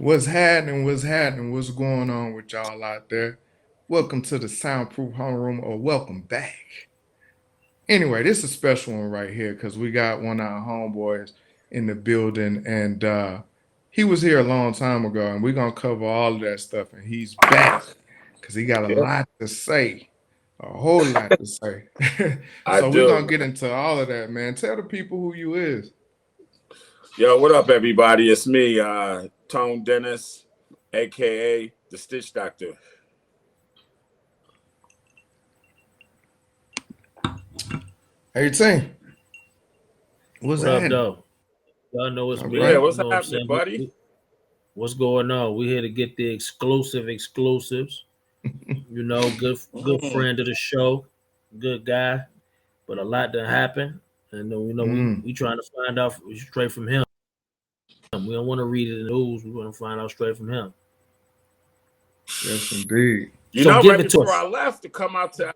What's happening? What's happening? What's going on with y'all out there? Welcome to the Soundproof Homeroom, or welcome back. Anyway, this is a special one right here because we got one of our homeboys in the building, and he was here a long time ago, and we're gonna cover all of that stuff. And he's back because he got a Yeah, lot to say, a whole lot to say. I So we're do, gonna get man. into all of that, man. Tell the people who you is. Yo, what up, everybody? It's me, Tone Dennis, aka the Stitch Doctor. Hey, team, what's What up, happening? though? Y'all know it's All Yeah, me. right. You what's know what I'm happening, saying? buddy? What's going on? We here to get the exclusives. You know, good Mm. friend of the show, good guy, but a lot done happened, and Mm, we trying to find out straight from him. We don't want to read it in the news. We want to find out straight from him. yes, indeed. So Right give it to before I us. left to come out to,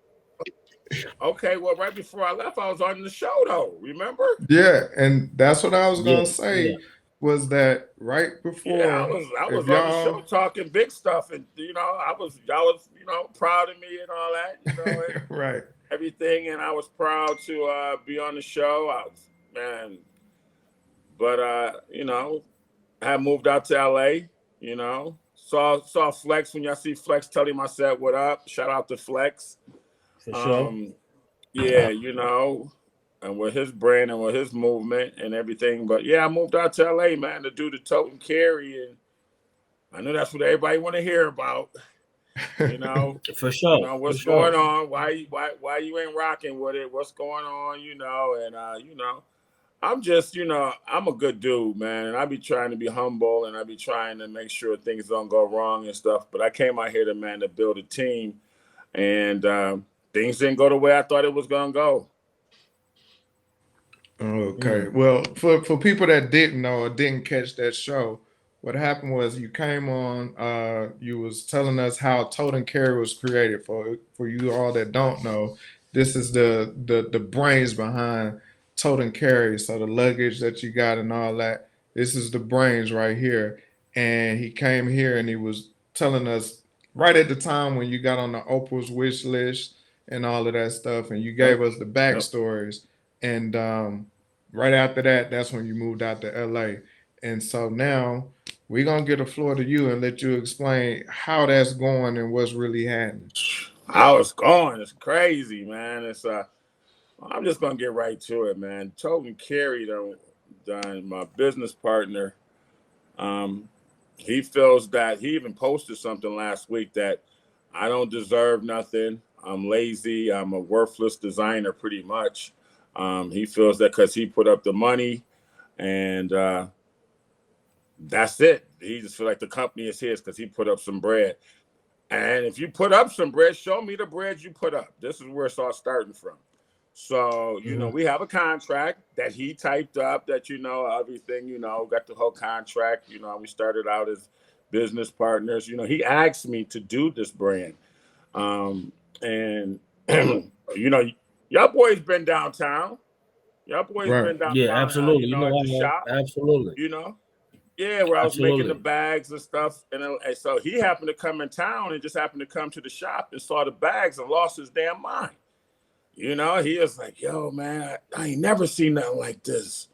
okay, well, right before I left, I was on the show, though. Remember? Yeah, and that's what I was Yeah, gonna yeah. say was that right Yeah, before, I if was on the show y'all talking big stuff, and y'all was proud of me and all that, and right. everything, and I was proud to be on the show. I was man, but I had moved out to LA, Saw Flex when y'all see Flex, tell him I said what up. Shout out to Flex. For sure. Um, yeah, and with his brand and with his movement and everything. But yeah, I moved out to LA, man, to do the tote and carry, and I know that's what everybody want to hear about. You know, For sure. For what's going sure. on? Why you ain't rocking with it? What's going on? And I'm just, I'm a good dude, man, and I be trying to be humble, and I be trying to make sure things don't go wrong and stuff. But I came out here to build a team, and things didn't go the way I thought it was gonna go. Okay. Mm. Well, for people that didn't know or didn't catch that show, what happened was you came on, you was telling us how Tote and Carry was created. For you all that don't know, this is the brains behind Tote and Carry. So the luggage that you got and all that, this is the brains right here. And he came here and he was telling us right at the time when you got on the Oprah's wish list and all of that stuff, and you Yep. gave us the Yep. backstories. And right after that, that's when you moved out to LA. And so now we're gonna get the floor to you and let you explain how that's going and what's really happening. How it's going? It's crazy, man. I'm just gonna get right to it, man. Tobin Carey, done my business partner. Um, he feels that he even posted something last week that I don't deserve nothing. I'm lazy. I'm a worthless designer, pretty much. He feels that because he put up the money, and that's it. He just feel like the company is his because he put up some bread. And if you put up some bread, show me the bread you put up. This is where it's all starting from. So, Hmm. we have a contract that he typed up that, everything, got the whole contract. We started out as business partners. He asked me to do this brand. And, you know, y'all boys been downtown. Y'all boys Right. been Yeah, downtown, absolutely. You know at the I shop, have. Absolutely. you know. Yeah, where I was making the Absolutely. bags and stuff, and so he happened to come in town and just happened to come to the shop and saw the bags and lost his damn mind. He was like, "Yo, man, I ain't never seen nothing like this."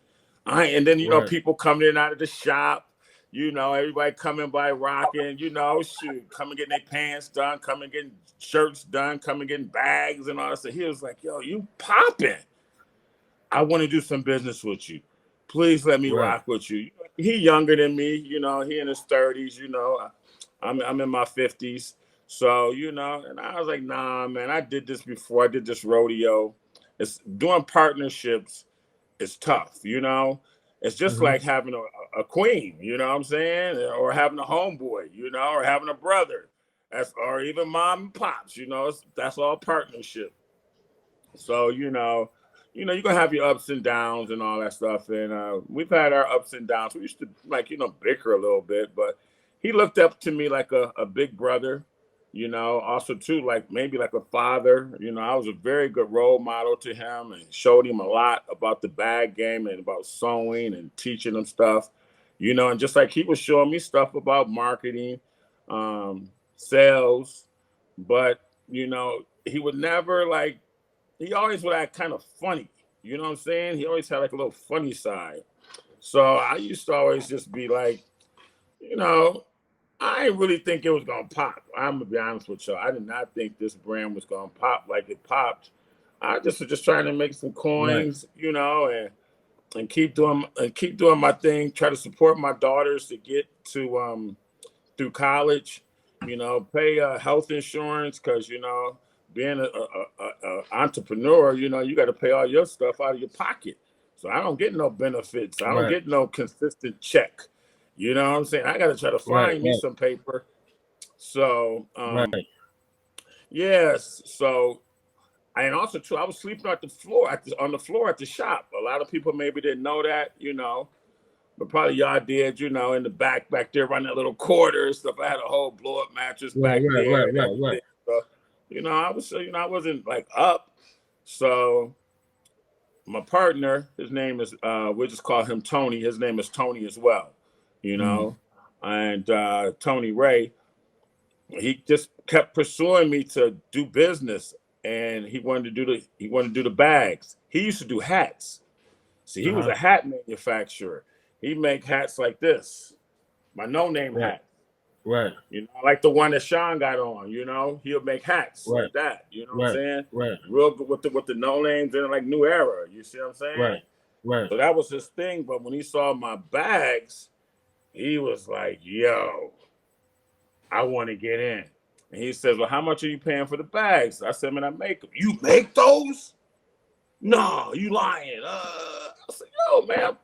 And then Right. people coming in out of the shop. Everybody coming by rocking. Shoot, coming getting their pants done, coming getting shirts done, coming getting bags and all that. So he was like, "Yo, you popping? I want to do some business with you. Please let me Right. rock with you." He younger than me, he in his 30s, I'm in my 50s. So, and I was like, nah, man, I did this before. I did this rodeo. It's doing partnerships is tough. It's just Hmm. like having a queen, you know what I'm saying? Or having a homeboy, or having a brother. Or even mom and pops, that's all partnership. So you're gonna have your ups and downs and all that stuff. And we've had our ups and downs. We used to like bicker a little bit, but he looked up to me like a big brother. Also too like maybe like a father. I was a very good role model to him and showed him a lot about the bag game and about sewing and teaching him stuff. And just like he was showing me stuff about marketing, sales, but he would never like. He always would act kind of funny. You know what I'm saying? He always had like a little funny side. So I used to always just be like, you know, I didn't really think it was gonna pop. I'm gonna be honest with you. I did not think this brand was gonna pop like it popped. I just was just trying to make some Right. coins, and keep doing my thing. Try to support my daughters to get to through college. Pay health insurance because being a entrepreneur, you got to pay all your stuff out of your pocket. So I don't get no benefits. I don't Right. get no consistent check. You know what I'm saying? I got to try to Right. find me Right. some paper. So Right. yes. So and also too, I was sleeping on the floor on the floor at the shop. A lot of people maybe didn't know that. But probably y'all did, in the back there around that little corridor and stuff. I had a whole blow up mattress Right. back Right. there Right. and Right. Right. everything. So, I wasn't like up. So my partner, his name is we'll just call him Tony. His name is Tony as well, you Mm. know. And Tony Ray, he just kept pursuing me to do business and he wanted to do the bags. He used to do hats. See, he was Uh-huh. a hat manufacturer. He make hats like this, my no name Right. hat. Right. Like the one that Sean got on. He'll make hats Right. like that. You know what I'm Right. saying? Right. Real good with the no names in it, like New Era. You see what I'm saying? Right. Right. So that was his thing. But when he saw my bags, he was like, "Yo, I want to get in." And he says, "Well, how much are you paying for the bags?" I said, "Man, I make them." "You make those?" "No, you lying." I said, "Yo, man,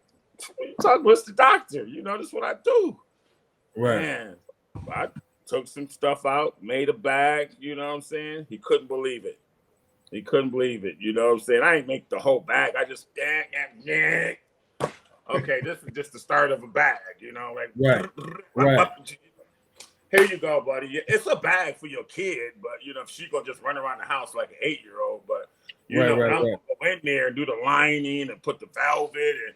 what you talking about? The doctor. This is what I do." Right. Man, I took some stuff out, made a bag, you know what I'm saying? He couldn't believe it. He couldn't believe it. You know what I'm saying? I ain't make the whole bag. I just okay, this is just the start of a bag, Right. Right. here you go, buddy. It's a bag for your kid, but if she gonna just run around the house like an 8-year-old, but Right. when Right. I'm Right. gonna go in there and do the lining and put the velvet and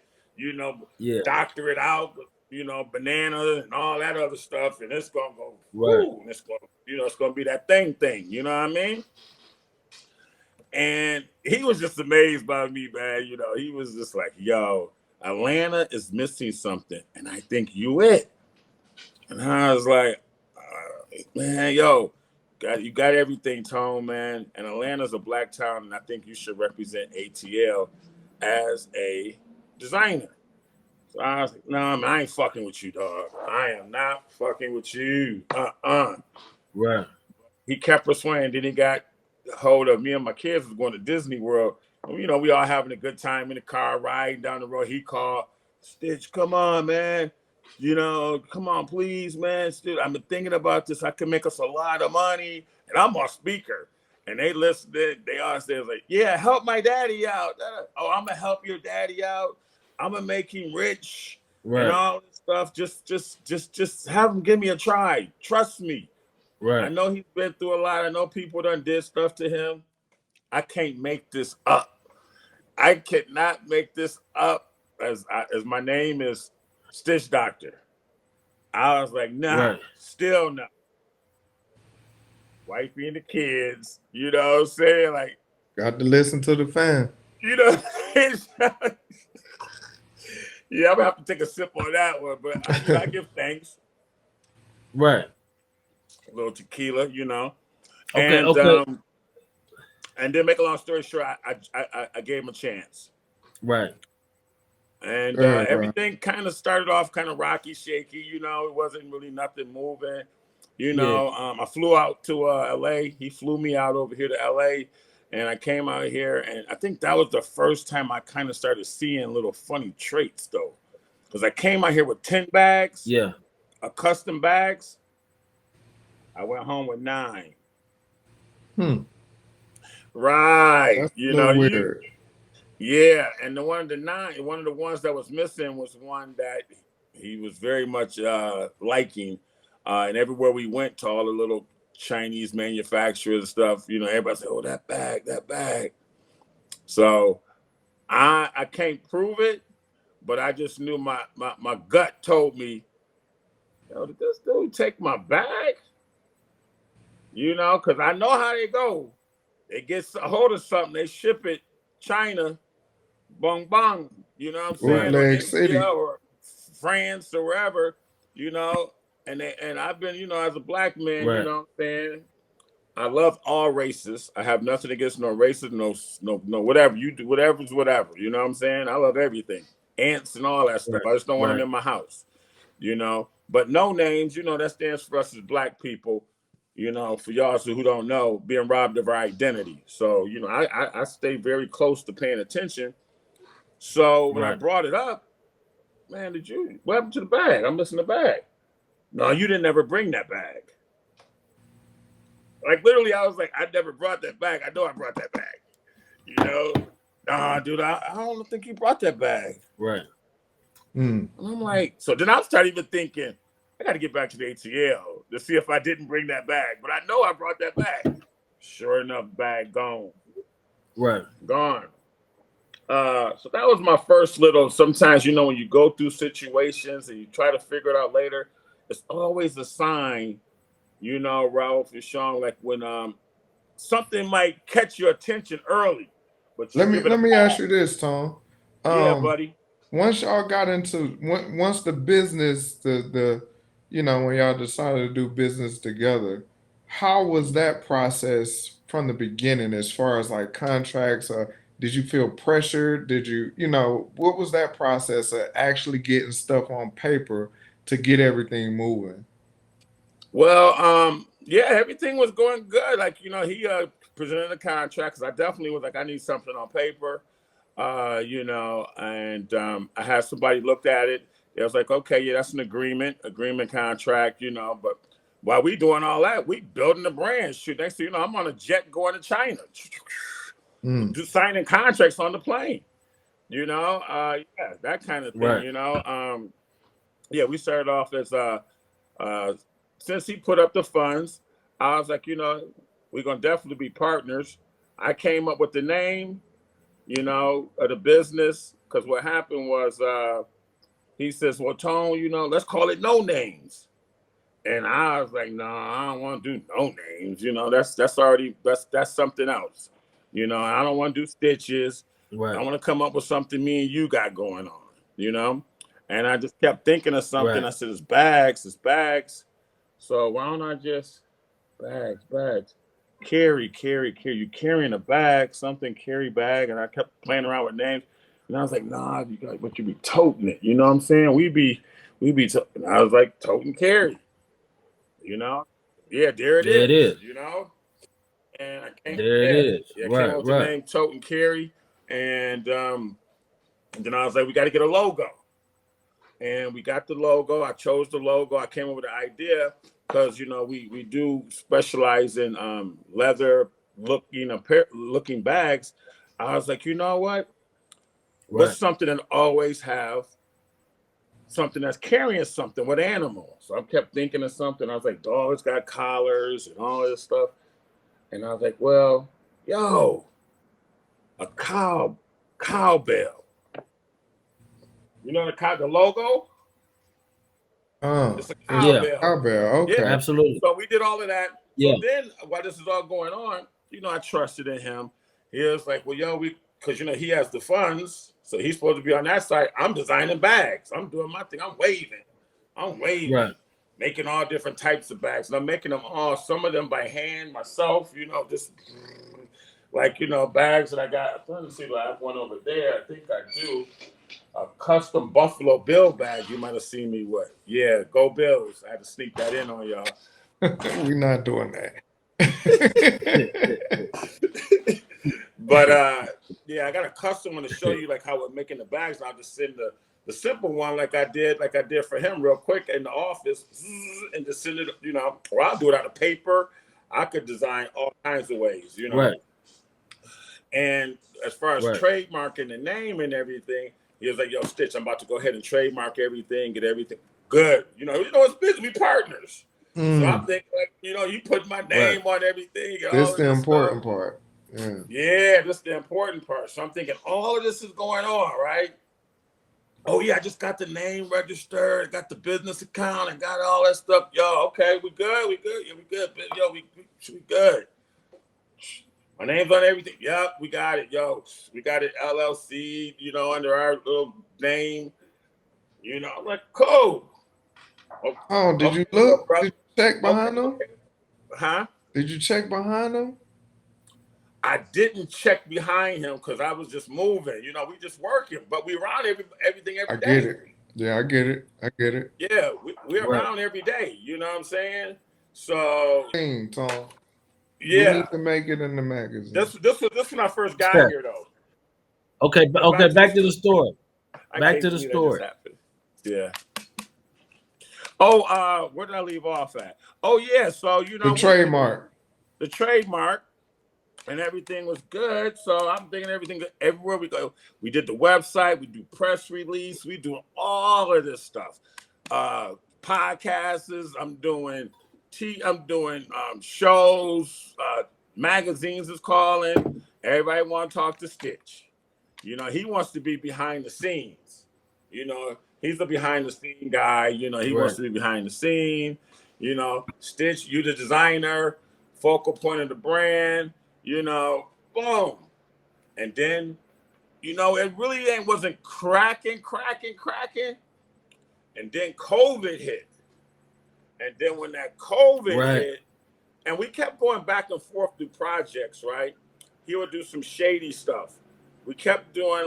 Yeah. doctor it out with bananas and all that other stuff, and it's gonna go, Right. whoo, and it's gonna be that thing. You know what I mean? And he was just amazed by me, man. He was just like, "Yo, Atlanta is missing something, and I think you it." And I was like, "Man, yo, you got everything, Tone, man. And Atlanta's a black town, and I think you should represent ATL as a designer." So I was like, "No, man, I ain't fucking with you, dog. I am not fucking with you. Right. He kept persuading. Then he got hold of me and my kids was going to Disney World. We all having a good time in the car riding down the road. He called, "Stitch, come on, man. Come on, please, man. Stitch, I've been thinking about this. I can make us a lot of money." And I'm on speaker. And they listened. They all said, like, "Yeah, help my daddy out. Oh, I'm gonna help your daddy out. I'm gonna make him rich and Right. all this stuff. Just have him give me a try. Trust me. I Right. know he's been through a lot. I know people done did stuff to him. I can't make this up. I cannot make this up." As my name is Stitch Doctor. I was like, "Nah, Right. still no." Wifey and the kids, you know what I'm saying? Like, Got to listen to the fan. you know, yeah, I'm gonna have to take a sip on that one, but I give thanks. Right. A little tequila. Okay. And Okay. then make a long story short, I gave him a chance. Right. And Right, right. everything kind of started off kind of rocky, shaky. It wasn't really nothing moving. Yeah. I flew out to LA. He flew me out over here to LA, and I came out here, and I think that was the first time I kind of started seeing little funny traits, though, because I came out here with 10 bags, Yeah. custom bags. I went home with 9. Hmm. Right, That's a little you. weird. Yeah, and one of the ones that was missing was one that he was very much liking. And everywhere we went to all the little Chinese manufacturers and stuff, everybody said, "Oh, that bag, that bag." So I can't prove it, but I just knew my gut told me, yo, did this dude take my bag? You know, because I know how they go. They get a hold of something, they ship it China, bong bong. You know what I'm Right. saying, or Bootleg India City. or France or wherever. You know, and I've been, as a black man, Right. what I'm saying, I love all races. I have nothing against no races, no whatever you do, whatever's whatever. You know what I'm saying? I love everything, ants and all that stuff. Right. I just don't want them Right. in my house. But no names. That stands for us as black people. For y'all who don't know, being robbed of our identity. So I stay very close to paying attention. So when I Right. brought it up, man, what happened to the bag? I'm missing the bag. No, you didn't ever bring that bag. Like literally, I was like, I never brought that bag. I know I brought that bag. You know, nah, dude, I don't think you brought that bag. Right. Mm. And I'm like, so then I started even thinking, I got to get back to the ATL to see if I didn't bring that bag. But I know I brought that bag. Sure enough, bag gone, Right. gone. So that was my first little. Sometimes when you go through situations and you try to figure it out later, it's always a sign. Ralph and Sean, like when something might catch your attention early, but you Let me give it a let me ask pass. you this, Tom. Yeah, Um, buddy. once y'all got into once the business, the when y'all decided to do business together, how was that process from the beginning as far as like contracts? Or did you feel pressured? Did what was that process of actually getting stuff on paper to get everything moving? Well, yeah, everything was going good. Like, he presented a contract because I definitely was like, I need something on paper. And I had somebody looked at it. It was like, okay, yeah, that's an agreement contract, but while we doing all that, we building the brand. Shoot, next thing you know, I'm on a jet going to China, Mm. just signing contracts on the plane, yeah, that kind of thing, Right. yeah, we started off as uh, since he put up the funds, I was like, we're gonna definitely be partners. I came up with the name, of the business because what happened was he says, "Well, Tone, let's call it No Names." And I was like, "No, I don't want to do no names. That's already that's something else. I don't want to do stitches. I Right. want to come up with something me and you got going on. You know." And I just kept thinking of something. Right. I said, it's bags. So why don't I just bags. Carry. You carrying a bag, something carry bag. And I kept playing around with names. And I was like, nah, but you be toting it. You know what I'm saying? And I was like, toting carry, you know? Yeah, there it There it is, is. And There it is. I came up Right. with the Right. name Tote and Carry. And then I was like, we got to get a logo. And we got the logo. I chose the logo. I came up with the idea because we do specialize in leather looking bags. I was like, you know what? What's Right. something that always have something that's carrying something with animals? So I kept thinking of something. I was like, dogs got collars and all this stuff. And I was like, well, yo, a cowbell. The logo? It's a Yeah. cowbell. Cowbell. Yeah. Okay. Absolutely. So we did all of that. Yeah. So then while this is all going on, I trusted in him. He was like, well, yo, because he has the funds. So he's supposed to be on that side. I'm designing bags. I'm doing my thing. I'm waving, Right. making all different types of bags. And I'm making them all, some of them by hand myself, just like, bags that I got. I'm trying to see if I have one over there. I think I do. A custom Buffalo Bill bag you might have seen me with. Yeah, go Bills. I had to sneak that in on y'all. We're not doing that. But yeah, I got a custom one to show you like how we're making the bags. And I'll just send the simple one like I did for him real quick in the office and just send it, or I'll do it out of paper. I could design all kinds of ways. Right. And as far as Right. trademarking the name and everything, he was like, yo, Stitch, I'm about to go ahead and trademark everything, get everything good. It's business, we partners. So I'm Mm. thinking, like, you put my Right. name on everything and This all of the this stuff. important part. Yeah. Yeah, that's the important part. So I'm thinking all of this is going on, right? Oh yeah, I just got the name registered, I got the business account, I got all that stuff. Yo, okay, we good, yeah, we good. Yo, we good. My name's on everything. Yep, we got it, yo. We got it LLC, under our little name. I'm like, cool. Oh, did Okay, you little look? brother. Did you check Okay, behind them? okay. Huh? Did you check behind them? I didn't check behind him because I was just moving. We just working, but we around everything I every get day. it. Yeah, I get it. I get it. Yeah, we're Right. around every day. You know what I'm saying? So Tom, we yeah, need to make it in the magazine. this when I first got here though. Okay, But okay, back to the back to the story. story. I Back can't to the believe that just story. happened. Yeah. Oh, where did I leave off at? Oh yeah, so The trademark. the trademark and everything was good. So I'm thinking everything everywhere we go. We did the website, we do press release, we do all of this stuff. Podcasts, I'm doing shows, magazines is calling. Everybody want to talk to Stitch. He wants to be behind the scenes. He's the behind the scene guy. He Right. wants to be behind the scene. Stitch, you the designer, focal point of the brand. Boom. And then, it really wasn't cracking. And then COVID hit. And then when that COVID Right. hit, and we kept going back and forth through projects, right? He would do some shady stuff. We kept doing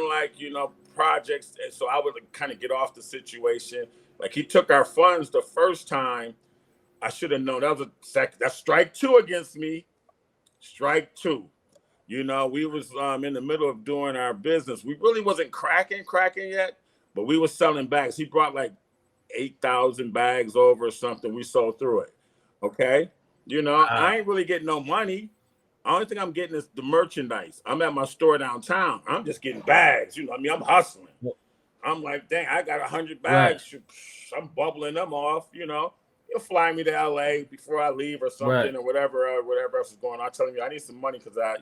projects, and so I would kind of get off the situation. Like he took our funds the first time. I should have known that was that's strike two against me. Strike two. We was in the middle of doing our business. We really wasn't cracking yet, but we were selling bags. He brought like 8,000 bags over or something. We sold through it. Okay. I ain't really getting no money. Only thing I'm getting is the merchandise. I'm at my store downtown. I'm just getting bags. I'm hustling. I'm like, dang, I got 100 bags. Right. I'm bubbling them off. You'll fly me to LA before I leave or something, or whatever else is going on. I'm telling you, I need some money because I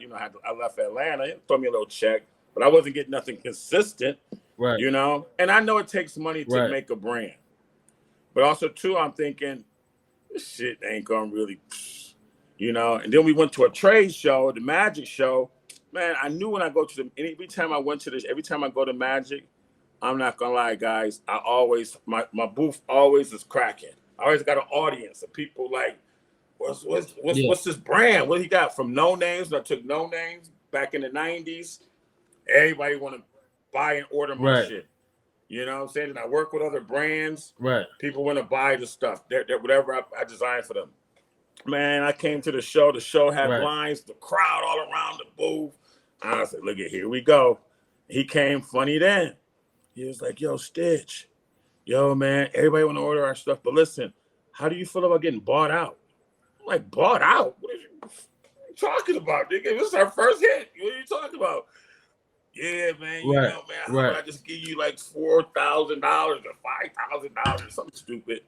left Atlanta. He throw me a little check, but I wasn't getting nothing consistent. Right. And I know it takes money to make a brand, but also too, I'm thinking this shit ain't gonna really. And then we went to a trade show, the Magic show. Man, I knew when I go to every time I go to Magic, I'm not gonna lie, guys. My booth always is cracking. I always got an audience of people like, what's this brand? What he got from No Names? I took No Names back in the 90s. Everybody want to buy and order my shit. You know what I'm saying? And I work with other brands. Right. People want to buy the stuff. They're whatever I designed for them. Man, I came to the show. The show had blinds, the crowd all around the booth. I said, look at here we go. He came funny then. He was like, yo, Stitch. Yo, man, everybody want to order our stuff. But listen, how do you feel about getting bought out? I'm like, bought out? What are you talking about, nigga? This is our first hit. What are you talking about? Yeah, man, man, how about I just give you like $4,000 or $5,000, something stupid.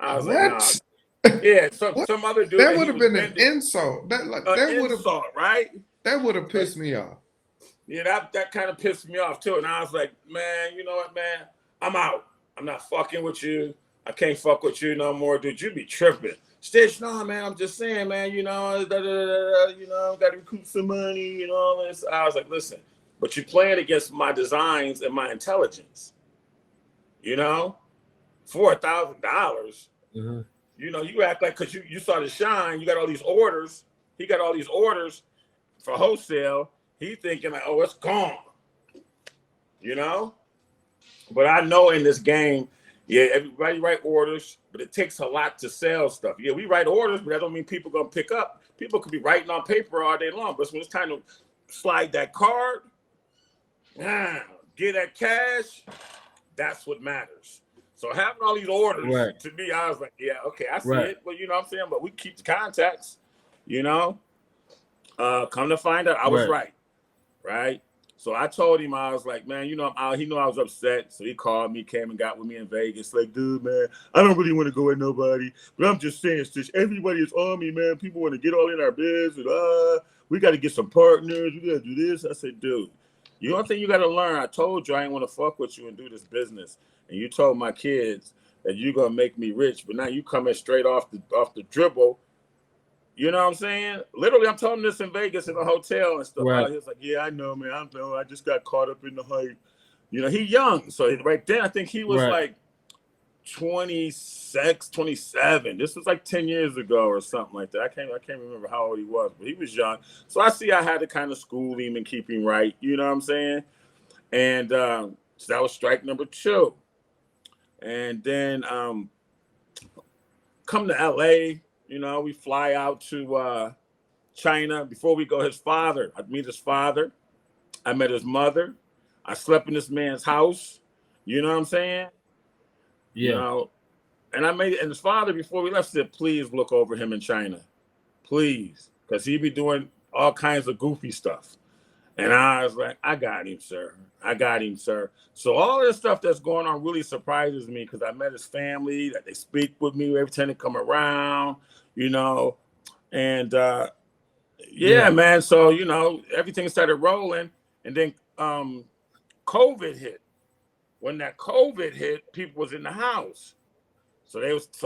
I was like, nah. Yeah, some other dude. That would have been an insult. That would have right. That would have pissed me off. Yeah, that kind of pissed me off too. And I was like, man, you know what, man? I'm out. I'm not fucking with you. I can't fuck with you no more, dude. You be tripping. Stitch, no, man. I'm just saying, man. Got to recoup some money, all this. I was like, listen, but you're playing against my designs and my intelligence. $4,000. Mm-hmm. You act like because you saw the shine, you got all these orders. He got all these orders for wholesale. He thinking like, oh, it's gone. But I know in this game, everybody write orders, but it takes a lot to sell stuff. Yeah, we write orders, but that don't mean people gonna pick up. People could be writing on paper all day long, but when it's time to slide that card, get that cash, that's what matters. So having all these orders, to me, I was like, yeah, okay, I see it. Well, you know what I'm saying? But we keep the contacts, Come to find out, I was right? So I told him, I was like, man, he knew I was upset. So he called me, came and got with me in Vegas. Like, dude, man, I don't really want to go with nobody. But I'm just saying, Stitch, everybody is on me, man. People want to get all in our business. We got to get some partners. We got to do this. I said, dude, You don't think you got to learn? I told you I ain't want to fuck with you and do this business, and you told my kids that you're gonna make me rich, but now you coming straight off the dribble. You know what I'm saying? Literally, I'm telling this in Vegas in a hotel and stuff. Right. He was like, "Yeah, I know, man. I know. I just got caught up in the hype." You know, he young, so right then I think he was Right. like 26, 27. This was like 10 years ago or something like that. I can't remember how old he was, but he was young. So I see I had to kind of school him and keep him right. You know what I'm saying? And so that was strike number 2. And then come to LA, you know, we fly out to China. Before we go, his father, I meet his father. I met his mother. I slept in this man's house. You know what I'm saying? You Yeah. know, and I made it. And his father, before we left, said, "Please look over him in China, please, because he be doing all kinds of goofy stuff." And I was like, "I got him, sir. I got him, sir." So all this stuff that's going on really surprises me because I met his family, that they speak with me every time they come around, you know, and yeah, Yeah. man. So you know, everything started rolling, and then COVID hit. When that COVID hit, people was in the house. So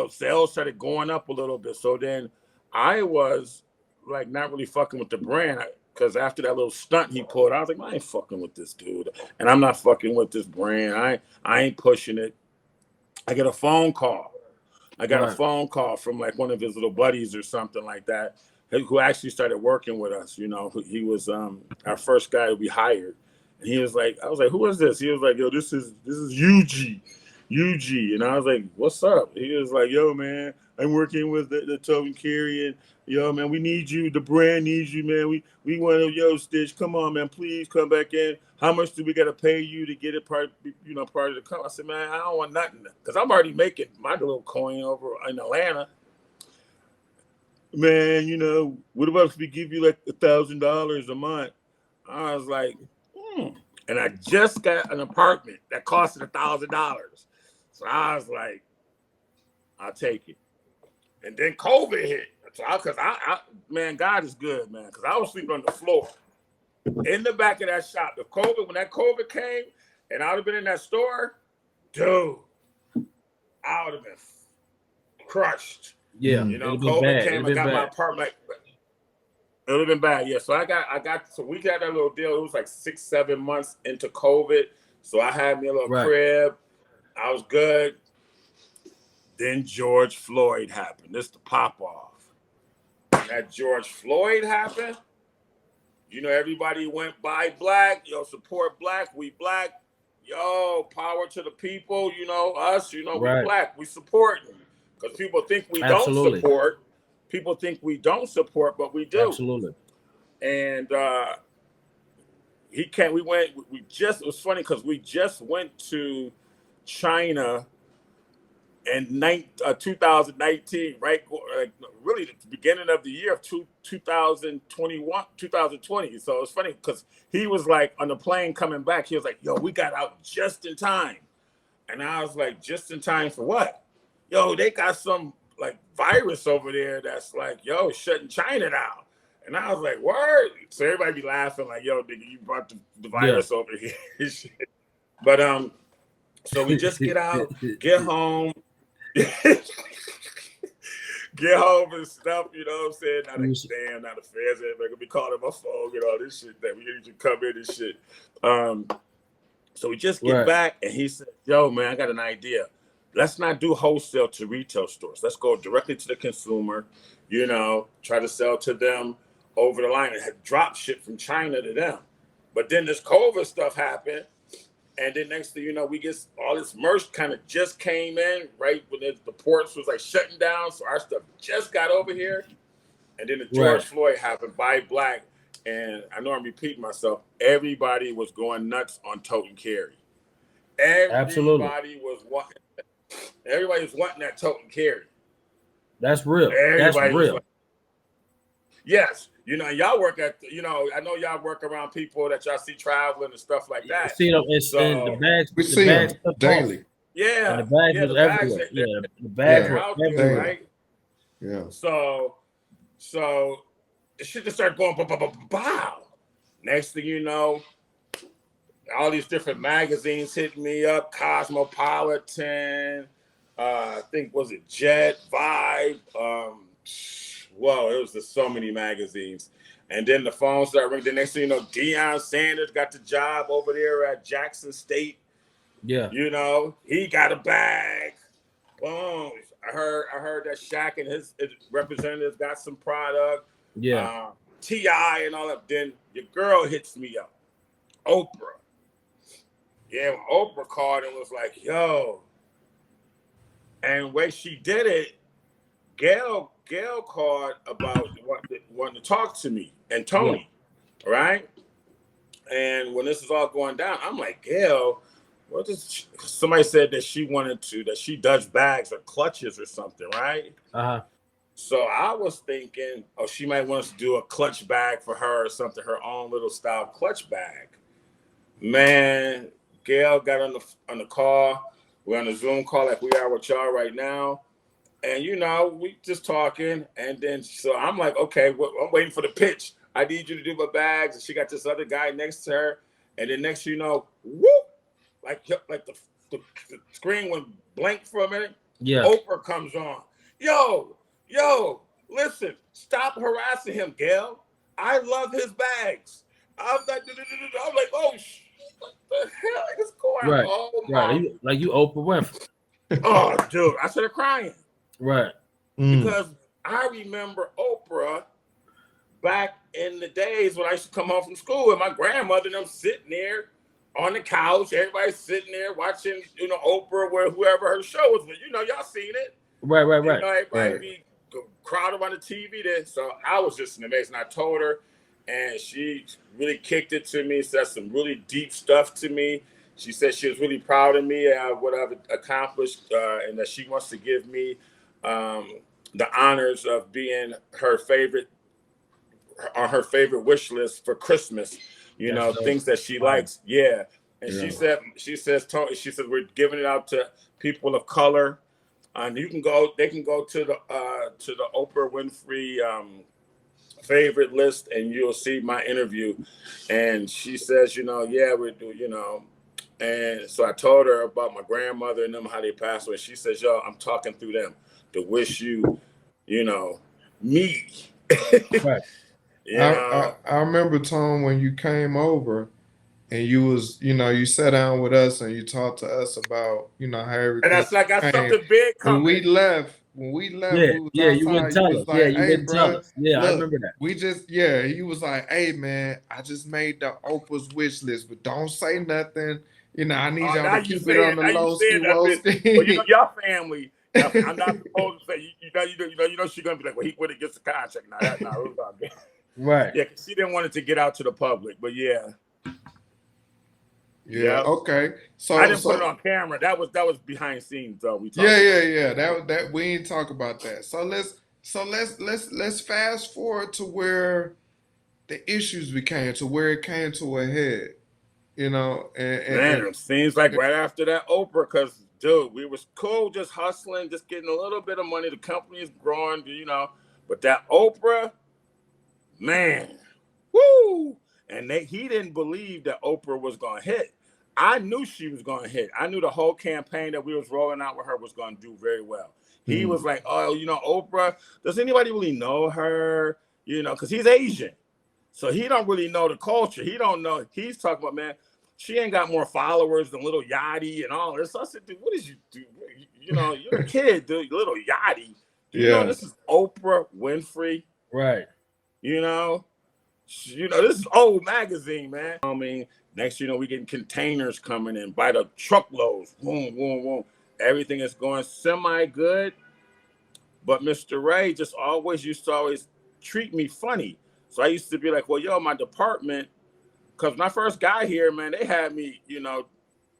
sales started going up a little bit. So then I was like not really fucking with the brand because after that little stunt he pulled, I was like, I ain't fucking with this dude, and I'm not fucking with this brand. I ain't pushing it. I get a phone call. I got a Right. phone call from like one of his little buddies or something like that, who actually started working with us. You know, he was our first guy to be hired, and he was like, I was like, who is this? He was like, yo, this is UG, and I was like, what's up? He was like, yo, man, I'm working with the Tobin Carey, and yo, man, we need you. The brand needs you, man. We want to, yo, Stitch, come on, man, please come back in. How much do we got to pay you to get it part of the company? I said, man, I don't want nothing because I'm already making my little coin over in Atlanta. Man, you know, what about if we give you like $1,000 a month? I was like, and I just got an apartment that costed $1,000. So I was like, I'll take it. And then COVID hit. So man, God is good, man. Because I was sleeping on the floor in the back of that shop. When that COVID came, and I would have been in that store, dude, I would have been crushed. Yeah. You know, It'd been COVID bad. came. It'd I been got my bad. apartment. It would have been bad, yeah. So so we got that little deal. It was like 6-7 months into COVID. So I had me a little Right. crib. I was good. Then George Floyd happened. This the pop off. When that George Floyd happened, you know, everybody went by black. Yo, support black. We black. Yo, power to the people. You know, us, you know, we Right. black. We support. Because people think we don't Absolutely. support. People think we don't support, but we do. Absolutely. And he can't. It was funny because we just went to China in 2019, right? Like really the beginning of the year of 2021, 2020. So it's funny because he was like on the plane coming back. He was like, yo, we got out just in time. And I was like, just in time for what? Yo, they got some like virus over there that's like, yo, shutting China down. And I was like, word. So everybody be laughing like, yo, nigga, you brought the Yeah. virus over here. But so we just get out, get home, get home and stuff, you know what I'm saying? Now the feds ain't gonna be calling my phone and all this shit that we need you to come in and shit. So we just get Right. back and he said, yo, man, I got an idea. Let's not do wholesale to retail stores. Let's go directly to the consumer, you know, try to sell to them over the line and drop shit from China to them. But then this COVID stuff happened. And then next thing you know, we get all this merch kind of just came in, right? When the ports was like shutting down. So our stuff just got over here. And then the George Floyd happened, buy black. And I know I'm repeating myself. Everybody was going nuts on tote and carry. Absolutely. Everybody was wanting that tote and carry. That's real. That's Everybody was real. like, yes. You know, y'all work at, you know, I know y'all work around people that y'all see traveling and stuff like You that. see them, and So the bags, We the see bags them took off, daily. and yeah, the bags the was bags everywhere. Yeah, the bags they're Yeah, were out there, everywhere. daily. right? Yeah. So the shit just started going bow. Next thing you know, all these different magazines hitting me up, Cosmopolitan, I think was it Jet, Vibe. Whoa, it was just so many magazines. And then the phone started ringing. The next thing you know, Deion Sanders got the job over there at Jackson State. Yeah. You know, he got a bag. Boom. I heard that Shaq and his representatives got some product. Yeah. T.I. and all that. Then your girl hits me up. Oprah. Yeah, when Oprah called and was like, yo. And the way she did it, Gail called about wanting to talk to me and Tony, right? And when this is all going down, I'm like, Gail, what does somebody said that she does bags or clutches or something, right? Uh-huh. So I was thinking, oh, she might want us to do a clutch bag for her or something, her own little style clutch bag. Man, Gail got on the call. We're on a Zoom call like we are with y'all right now. And, you know, we just talking. And then, so I'm like, okay, I'm waiting for the pitch. I need you to do my bags. And she got this other guy next to her. And then next you know, whoop, like the screen went blank for a minute. Yeah. Oprah comes on. Yo, listen, stop harassing him, Gail. I love his bags. I'm like, oh, what the hell is going on? Right. Oh, right. Like you Oprah Winfrey. Oh, dude, I started crying. Right. Because I remember Oprah back in the days when I used to come home from school and my grandmother and them sitting there on the couch, everybody's sitting there watching, you know, Oprah, where whoever her show was. But, you know, y'all seen it. Right. You know, everybody be crowded around the TV there. So I was just amazed. And I told her, and she really kicked it to me, said some really deep stuff to me. She said she was really proud of me, what I've accomplished, and that she wants to give me the honors of being her favorite on her favorite wish list for Christmas. You know, things that she likes. Yeah. And she said we're giving it out to people of color. And they can go to the Oprah Winfrey favorite list and you'll see my interview. And she says, you know, yeah, we do, you know. And so I told her about my grandmother and them, how they passed away. She says, yo, I'm talking through them to wish you, you know, me. Right. I remember, Tom, when you came over and you was, you know, you sat down with us and you talked to us about, you know, how everything. And I got something big coming. When we left, we was outside, you wouldn't tell us. Like, you wouldn't tell us. Yeah, look, I remember that. He was like, hey man, I just made the Oprah's wish list, but don't say nothing. You know, I need y'all to keep it on the low ski. Well, you know, your family. I'm not supposed to say. You know, she's gonna be like, well, he would have gets the contract. Now that's not right. Yeah, she didn't want it to get out to the public, but yeah. Yeah. Okay. So I didn't put it on camera. That was behind scenes though. We talked. Yeah. That we ain't talk about that. So let's fast forward to where the issues became, to where it came to a head. You know, and it seems like right after that Oprah, because dude, we was cool, just hustling, just getting a little bit of money. The company is growing, you know, but that Oprah, man, woo! And he didn't believe that Oprah was gonna hit. I knew she was gonna hit. I knew the whole campaign that we was rolling out with her was gonna do very well. He was like, oh, you know, Oprah, does anybody really know her? You know, because he's Asian. So he don't really know the culture. He don't know. He's talking about, man, she ain't got more followers than Little Yachty and all this. So I said, dude, what did you do? You know, you're a kid, dude. Little Yachty. You know, this is Oprah Winfrey. Right. You know, this is old magazine, man. I mean, next you know, we getting containers coming in by the truckloads. Boom, boom, boom. Everything is going semi-good. But Mr. Ray just always used to always treat me funny. So I used to be like, well, yo, my department, because when I first got here, man, they had me, you know,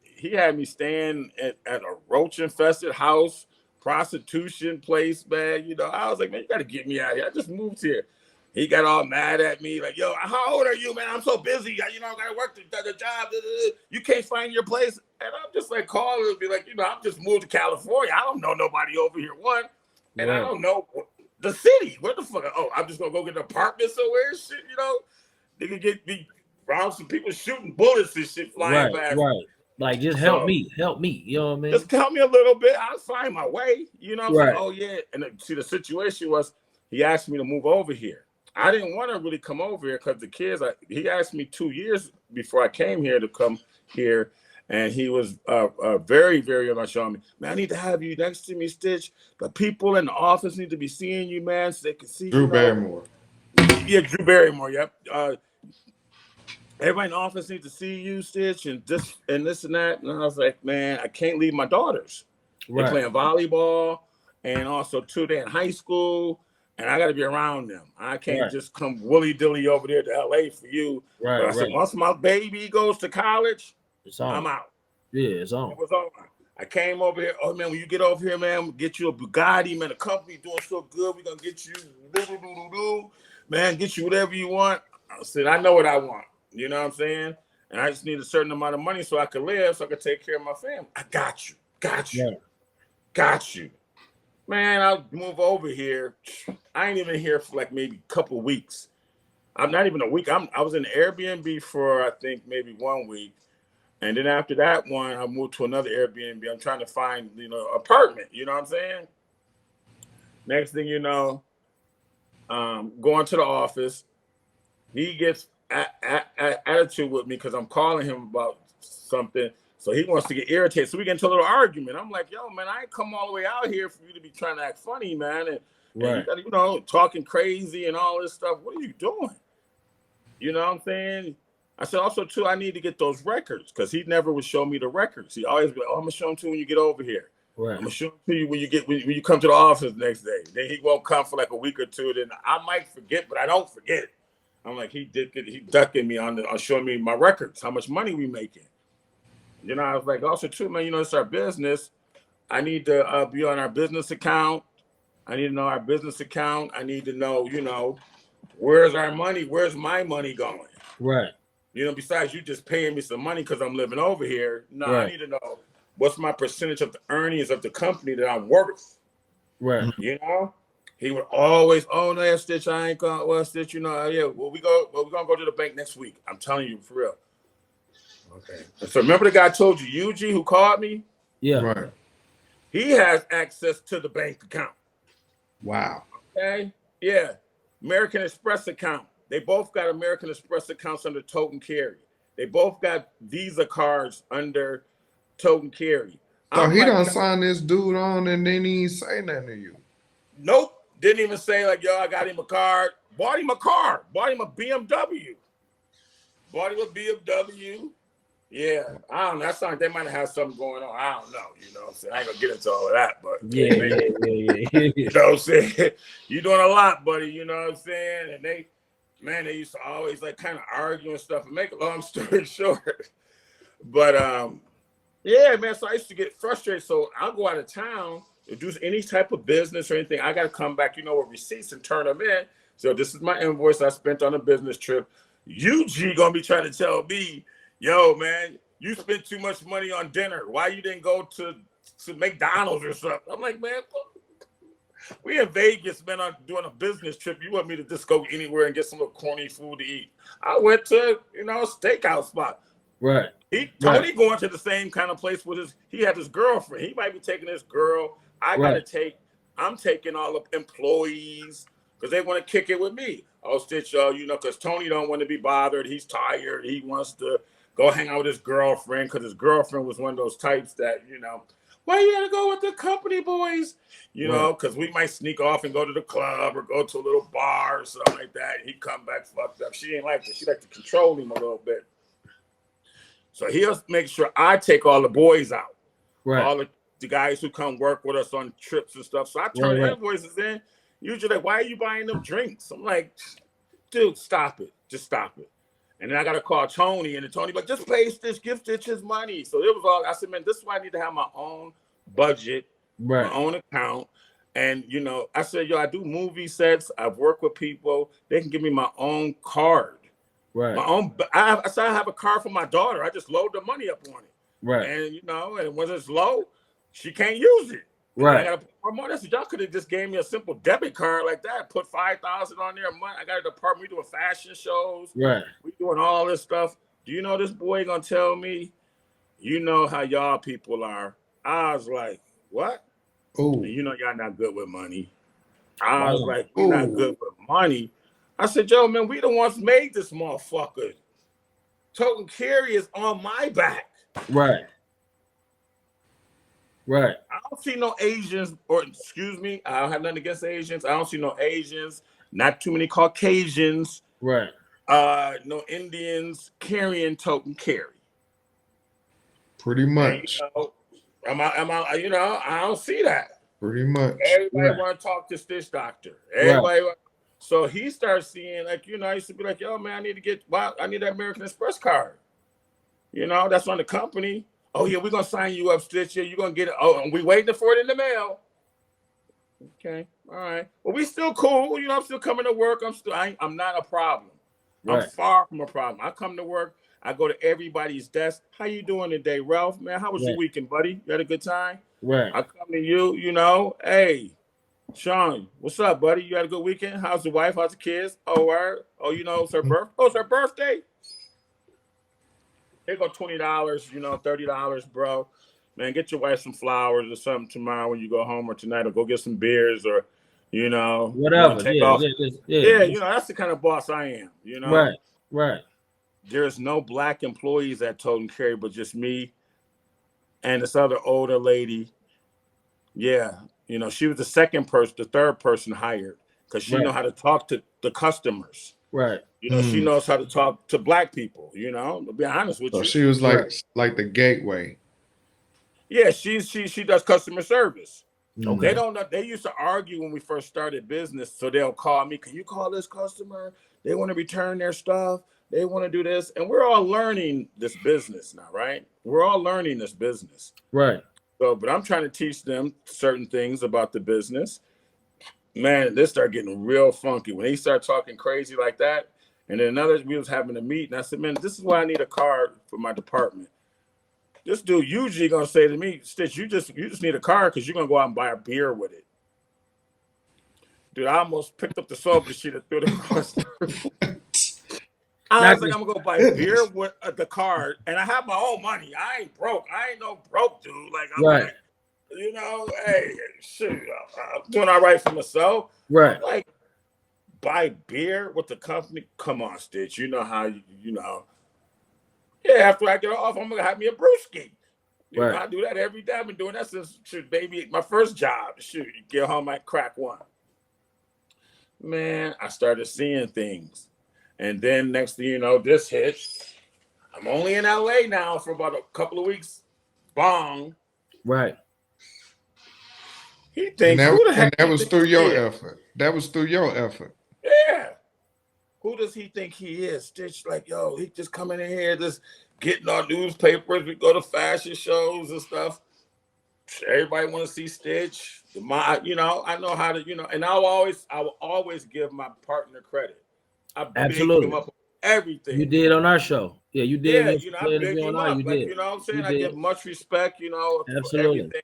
he had me staying at a roach-infested house, prostitution place, man. You know, I was like, man, you got to get me out of here. I just moved here. He got all mad at me, like, yo, how old are you, man? I'm so busy. You know, I got to work the job. You can't find your place. And I'm just like calling and be like, you know, I'm just moved to California. I don't know nobody over here, one. And I don't know the city. Where the fuck? Oh, I'm just gonna go get an apartment somewhere. Shit, you know, they can get me around some people shooting bullets and shit flying Right, past. right. Like just help So me, help me. You know what I mean? just tell me a little bit. I'll find my way. You know what I'm saying? Right, Oh yeah. And see, the situation was he asked me to move over here. I didn't want to really come over here because the kids. He asked me 2 years before I came here to come here, and he was very, very much on me. Man, I need to have you next to me, Stitch. The people in the office need to be seeing you, man, so they can see. Drew Barrymore. Yeah, Drew Barrymore. Yep. Everybody in the office needs to see you, Stitch, and this and this and that. And I was like, man, I can't leave my daughters. They right, playing volleyball, and also too, they in high school, and I got to be around them. I can't right, just come willy dilly over there to LA for you. But right, I said, right. once my baby goes to college, It's on. I'm out. Yeah, it's It on. was on. I came over here. Oh man, when you get over here, man, we'll get you a Bugatti, man. The company doing so good. We're gonna get you, man, get you whatever you want. I said, I know what I want. You know what I'm saying? And I just need a certain amount of money so I can live, so I can take care of my family. I got you, got you, Right, got you. Man, I'll move over here. I ain't even here for like maybe a couple weeks. I'm not even a week. I was in Airbnb for I think maybe 1 week. And then after that one, I moved to another Airbnb. I'm trying to find, apartment. You know what I'm saying? Next thing you know, going to the office, he gets attitude with me because I'm calling him about something. So he wants to get irritated. So we get into a little argument. I'm like, yo, man, I ain't come all the way out here for you to be trying to act funny, man. And you right, got, talking crazy and all this stuff. What are you doing? You know what I'm saying? I said, also, too, I need to get those records because he never would show me the records. He always be like, oh, I'm going to show them to you when you get over here. right, I'm going to show them to you when you come to the office the next day. Then he won't come for like a week or two. Then I might forget, but I don't forget. I'm like, he ducking me on showing me my records, how much money we making. I was like, also, too, man, it's our business. I need to be on our business account. I need to know our business account. I need to know, where's our money? Where's my money going? right, Besides you just paying me some money because I'm living over here. No, I right, need to know what's my percentage of the earnings of the company that I'm worth. right. He would always, oh no, Stitch, I ain't gonna, well, Stitch, yeah, we're gonna go to the bank next week. I'm telling you for real. Okay. So remember the guy I told you, UG, who called me? Yeah, Right. He has access to the bank account. Wow. Okay. Yeah. American Express account. They both got American Express accounts under tote and carry. They both got Visa cards under tote and carry. So I'm he like, done signed this dude on and then he ain't say nothing to you. nope. Didn't even say like, yo, I got him a card. Bought him a car. Bought him a BMW. Bought him a BMW. Yeah, I don't know. That sounds like they might have had something going on. I don't know. You know what I'm saying? I ain't gonna get into all of that, but yeah, hey, yeah. you know what I'm saying? You're doing a lot, buddy. You know what I'm saying? And they used to always like kind of argue and stuff. And make a long story short, but yeah, man. So I used to get frustrated. So I'll go out of town to do any type of business or anything. I got to come back, with receipts and turn them in. So this is my invoice I spent on a business trip. UG gonna be trying to tell me, yo, man, you spent too much money on dinner. Why you didn't go to McDonald's or something? I'm like, man, we in Vegas, man, I'm doing a business trip. You want me to just go anywhere and get some little corny food to eat? I went to, a steakhouse spot. Right. Tony going to the same kind of place with he had his girlfriend. He might be taking his girl. I'm taking all the employees because they want to kick it with me. Oh, Stitch, because Tony don't want to be bothered. He's tired. He wants to go hang out with his girlfriend because his girlfriend was one of those types that, why you gotta go with the company boys? Because we might sneak off and go to the club or go to a little bar or something like that. He come back fucked up. She ain't like it. She like to control him a little bit. So he'll make sure I take all the boys out. Right. All the guys who come work with us on trips and stuff. So I turn the invoices in. Usually, like, why are you buying them drinks? I'm like, dude, stop it. Just stop it. And then I got to call Tony, and then Tony like, just pay Stitch, give Stitch his money. So it was all, I said, man, this is why I need to have my own budget, my own account. And, I said, yo, I do movie sets. I've worked with people. They can give me my own card. Right. My own. I said I have a card for my daughter. I just load the money up on it. Right. And, and when it's low, she can't use it. And then I Right. got to put more money. I said, y'all could have just gave me a simple debit card like that. Put 5,000 on there a month. I got a department. We doing fashion shows. Right. We doing all this stuff. Do you know this boy gonna tell me? You know how y'all people are. I was like, what? And Oh, you know y'all not good with money. I was Wow. like, we not oh, good with money. I said, yo, man, we the ones made this motherfucker. Tote Carry is on my back. Right. Right. I don't see no Asians, or excuse me, I don't have nothing against Asians. I don't see no Asians, not too many Caucasians, Right. no Indians carrying Tote and Carry. pretty And you much, know, you know, I don't see that. pretty much. Everybody Right. want to talk to Stitch Doctor. Right. Everybody. So he starts seeing, like, you know, I used to be like, yo, man, I need that American Express card. You know, that's on the company. Oh, yeah, we're going to sign you up, Stitch. Yeah, you're going to get it. Oh, and we waiting for it in the mail. Okay. All right. Well, we still cool. You know, I'm still coming to work. I'm not a problem. I'm Right. far from a problem. I come to work. I go to everybody's desk. How you doing today, Ralph? Man, how was your Right. weekend, buddy? You had a good time? Right. I come to you, you know, hey, Sean, what's up, buddy? You had a good weekend? How's the wife? How's the kids? Oh, word. Oh, you know, it's her birthday. Oh, it's her birthday. Here go $20, you know, $30, bro. Man, get your wife some flowers or something tomorrow when you go home, or tonight, or go get some beers, or you want Whatever. to take Yeah. off. Yeah. Yeah. Yeah, Yeah. you know, that's the kind of boss I am. You know, Right. Right. there's no black employees at Tote and Carry, but just me and this other older lady. Yeah, you know, she was the third person hired, because she know Right. how to talk to the customers. Right. You know, she Mm. knows how to talk to black people. You know, to be honest with So you. she was Right. like the gateway. Yeah, she does customer service. They Okay. Mm. don't know. They used to argue when we first started business, so they'll call me. Can you call this customer? They want to return their stuff. They want to do this, and we're all learning this business now, right? We're all learning this business. Right. So, but I'm trying to teach them certain things about the business. Man, this started getting real funky when he started talking crazy like that. And then we was having a meeting. I said, man, this is why I need a card for my department. This dude usually gonna say to me, Stitch, you just need a card because you're gonna go out and buy a beer with it. Dude, I almost picked up the soda sheet and threw it across the room. I Not was like, just I'm gonna go buy beer Goodness. with the card, and I have my own money. I ain't broke. I ain't no broke dude. Like, I'm right. like, you know, hey, shoot, I'm doing all right for myself. Right. I'm like, buy beer with the company? Come on, Stitch. You know how you know. Yeah, after I get off, I'm gonna have me a brewski. You know, Right. I do that every day. I've been doing that since shoot, baby, my first job. Shoot, you get home, I crack one. Man, I started seeing things. And then next thing you know, this hit. I'm only in LA now for about a couple of weeks. Bong. Right. He And thinks, who the and heck that he was thinks through he your is? effort. That was through your effort. Yeah. Who does he think he is? Stitch, like, yo, he just coming in here, just getting our newspapers. We go to fashion shows and stuff. Everybody want to see Stitch. You know, I know how to, you know, and I will always give my partner credit. I big him Absolutely. up on everything. You did on our show. Yeah, you did Yeah, when you know, I the big interview on him our. up. You Like, did. you know what I'm You saying? I did. give much respect, you know, for Absolutely. everything.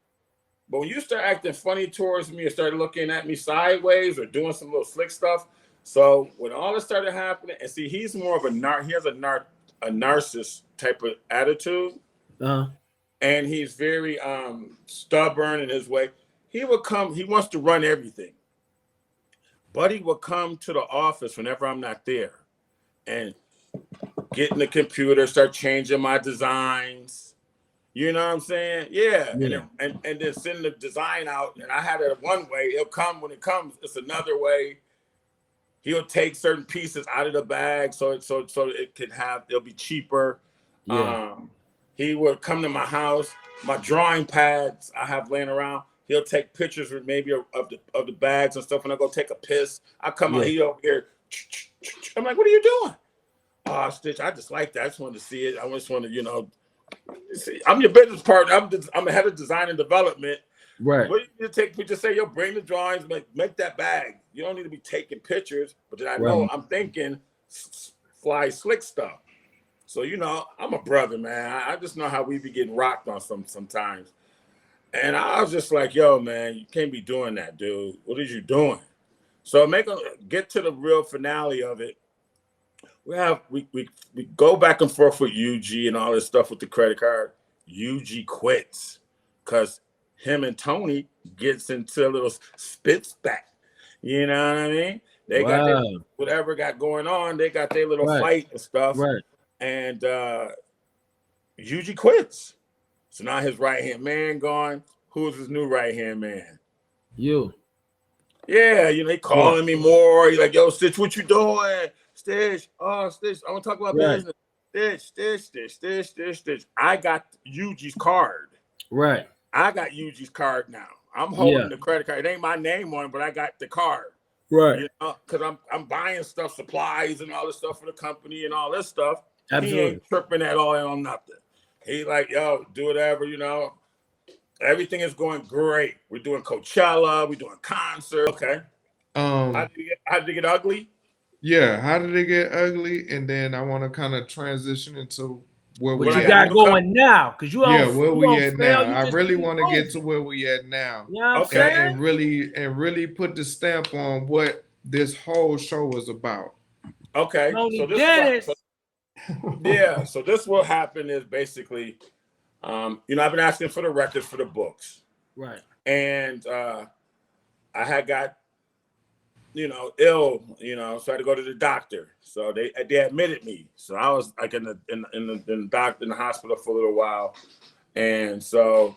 But when you start acting funny towards me and start looking at me sideways or doing some little slick stuff, so when all this started happening, and see, he's more of he has a narcissist type of attitude, Uh-huh. and he's very stubborn in his way. He wants to run everything. Buddy will come to the office whenever I'm not there and get in the computer, start changing my designs. You know what I'm saying? Yeah. Yeah. And then send the design out. And I had it one way. It'll come when it comes, it's another way. He'll take certain pieces out of the bag so it'll be cheaper. Yeah. Um, he would come to my house, my drawing pads I have laying around. He'll take pictures with maybe of the bags and stuff. When I go take a piss, I come out. Yeah. He over here. I'm like, what are you doing? Oh, Stitch, I just like that. I just wanted to see it. I just want to, you know, see, I'm your business partner. I'm the head of design and development. Right. What you take pictures? Say, yo, bring the drawings, make that bag. You don't need to be taking pictures. But then I Right. know I'm thinking fly slick stuff. So you know, I'm a brother, man. I just know how we be getting rocked on sometimes. And I was just like, yo, man, you can't be doing that, dude. What are you doing? So get to the real finale of it. We go back and forth with UG and all this stuff with the credit card. UG quits because him and Tony gets into a little spit spat. You know what I mean? They got their Wow. whatever got going on. They got their little Right. fight and stuff, Right. and UG quits. So now his right hand man gone. Who's his new right hand man? You. Yeah, they Yeah. calling me more. He's like, yo, Stitch, what you doing? Stitch, oh, Stitch, I want to talk about Right. business. Stitch. I got UG's card. Right. I got UG's card now. I'm Yeah. holding the credit card. It ain't my name on it, but I got the card. Right. Because I'm buying stuff, supplies and all this stuff for the company and all this stuff. Absolutely. He ain't tripping at all on nothing. He like, yo, do whatever, Everything is going great. We're doing Coachella. We're doing concerts. Okay. How did it get ugly? Yeah, how did it get ugly? And then I want to kind of transition into where What we you at. got going now? Because you Yeah, don't, where you we don't at fail. now. You I just really keep want to going. get to where we at now. You know what I'm Okay. saying? And really put the stamp on what this whole show was about. Okay. Tony So this Dennis. so this what happened is basically, I've been asking for the records for the books. Right. And I had got, ill, so I had to go to the doctor. So they admitted me. So I was like in the hospital for a little while. And so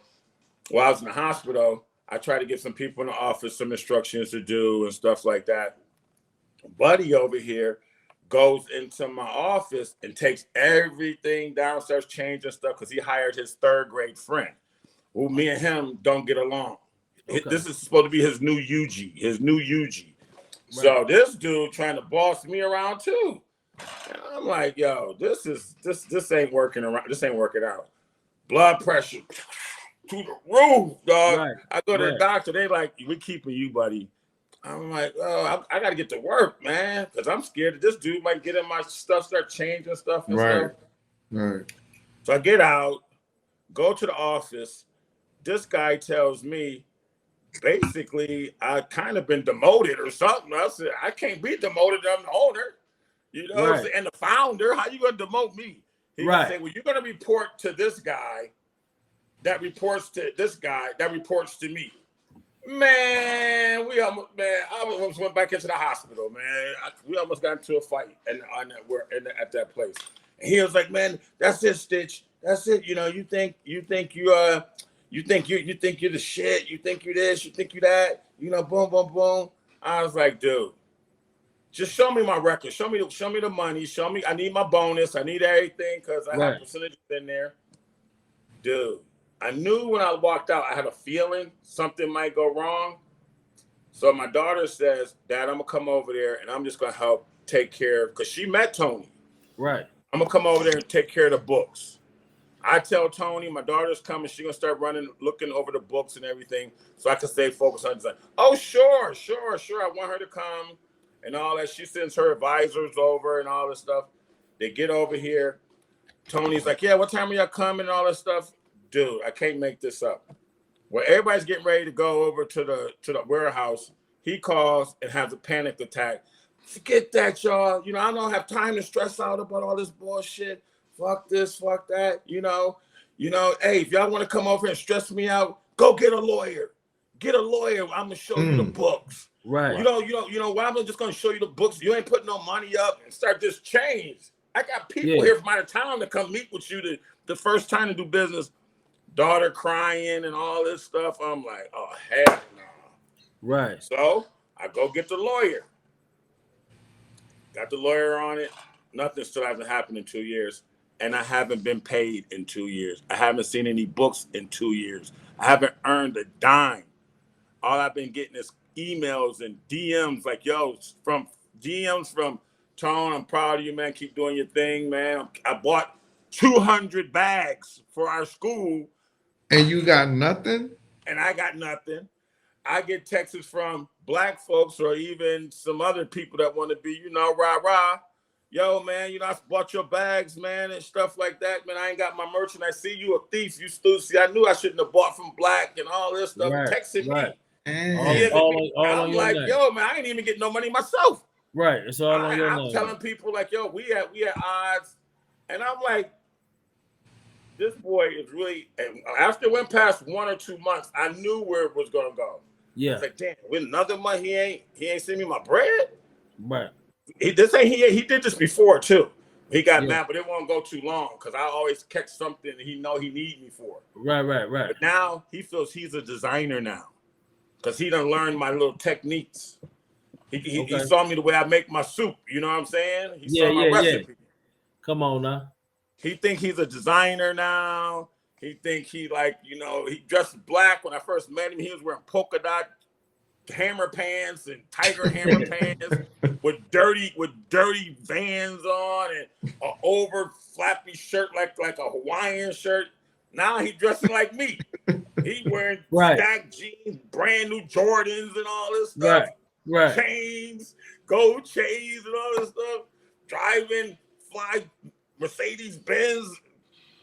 while I was in the hospital, I tried to get some people in the office some instructions to do and stuff like that. Buddy over here goes into my office and takes everything downstairs, changing stuff because he hired his third grade friend, who me and him don't get along. Okay. This is supposed to be his new UG. Right. So this dude trying to boss me around too. And I'm like, yo, this ain't working around. This ain't working out. Blood pressure to the roof, dog. Right. I go to the Right. doctor. They like, we keeping you, buddy. I'm like, oh, I got to get to work, man, because I'm scared that this dude might get in my stuff, start changing stuff and Right. stuff. Right. So I get out, go to the office. This guy tells me, basically, I kind of been demoted or something. I said, I can't be demoted. I'm the owner, Right. and the founder. How you going to demote me? He Right. say, well, you're going to report to this guy that reports to this guy that reports to me. Man, I almost went back into the hospital, man. We almost got into a fight at that place. And he was like, man, that's it, Stitch. That's it. You think you're the shit. You think you this, you think you that. Boom, boom, boom. I was like, dude, just show me my record. Show me the money. Show me. I need my bonus. I need everything because I have percentages in there, dude. I knew when I walked out, I had a feeling something might go wrong. So my daughter says, Dad, I'm going to come over there and I'm just going to help take care of, because she met Tony. Right. I'm going to come over there and take care of the books. I tell Tony, my daughter's coming. She's going to start looking over the books and everything so I can stay focused on design. Oh, sure. I want her to come and all that. She sends her advisors over and all this stuff. They get over here. Tony's like, yeah, what time are y'all coming and all this stuff? Dude, I can't make this up. When everybody's getting ready to go over to the warehouse, he calls and has a panic attack. Forget that, y'all. I don't have time to stress out about all this bullshit. Fuck this, fuck that. Hey, if y'all want to come over and stress me out, go get a lawyer. Get a lawyer. I'm gonna show you the books. Right. Why I'm just gonna show you the books. You ain't putting no money up and start this change. I got people here from out of town to come meet with you the first time to do business. Daughter crying and all this stuff. I'm like, oh, hell no. Right. So I go get the lawyer. Got the lawyer on it. Nothing still hasn't happened in 2 years. And I haven't been paid in 2 years. I haven't seen any books in 2 years. I haven't earned a dime. All I've been getting is emails and DMs like, yo, from DMs from Tone, I'm proud of you, man. Keep doing your thing, man. I bought 200 bags for our school. And you got nothing? And I got nothing. I get texts from black folks or even some other people that want to be, rah-rah. yo, man, I bought your bags, man, and stuff like that, man. I ain't got my merchandise. See, you a thief. You still see. I knew I shouldn't have bought from Black and all this stuff. Right, Texting right. me, giving me. All on I'm your like, name. yo, man, I ain't even getting no money myself. Right, it's all on your I'm name. telling people like, yo, we at odds, and I'm like, this boy is really. And after it went past 1 or 2 months, I knew where it was gonna go. Yeah. I was like, damn, with another month, he ain't send me my bread. Right. He did this before too. He got mad, but it won't go too long because I always catch something he know he need me for. Right. But now he feels he's a designer now because he done learned my little techniques. He saw me the way I make my soup. You know what I'm saying? He saw my recipe. Come on now. He think he's a designer now. He think he he dressed black. When I first met him, he was wearing polka dot hammer pants and tiger hammer pants with dirty Vans on and an over flappy shirt like a Hawaiian shirt. Now he dressing like me. He wearing stacked jeans, brand new Jordans and all this stuff. Right. Chains, gold chains and all this stuff. Driving fly Mercedes Benz.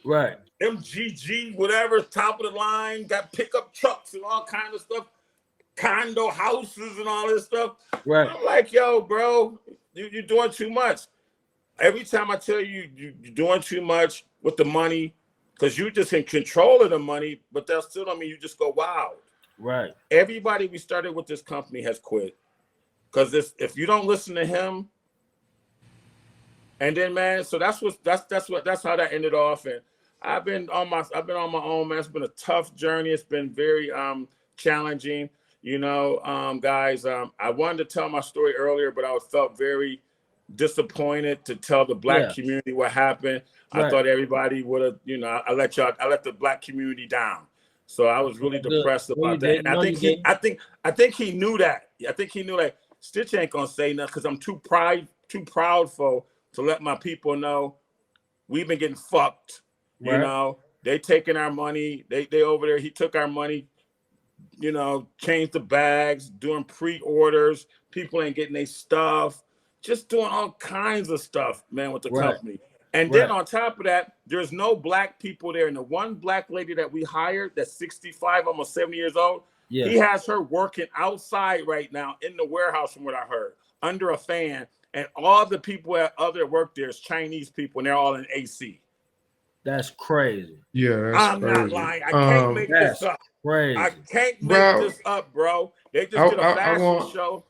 Right. MGG, whatever, top of the line, got pickup trucks and all kind of stuff. Condo houses and all this stuff. Right. I'm like, yo, bro, you're doing too much. Every time I tell you you're doing too much with the money, because you just in control of the money, but that still don't mean you just go wild. Right. Everybody we started with this company has quit. Because if you don't listen to him, and then man, so that's how that ended off. And I've been on my own, man. It's been a tough journey. It's been very challenging. Guys, I wanted to tell my story earlier, but I felt very disappointed to tell the Black community what happened. Right. I thought everybody would have, I let the Black community down. So I was really depressed about that. And I think he knew that. I think he knew that Stitch ain't gonna say nothing because I'm too proudful to let my people know we've been getting fucked. Right. They taking our money. They over there. He took our money. Changed the bags, doing pre-orders. People ain't getting their stuff. Just doing all kinds of stuff, man, with the company. And then on top of that, there's no Black people there. And the one Black lady that we hired that's 65, almost 70 years old, he has her working outside right now in the warehouse from what I heard, under a fan. And all the people at other work there is Chinese people, and they're all in AC. That's crazy. Yeah, I'm crazy. Not lying. I can't make this up. Crazy. I can't make this up, bro. They just did a fashion show.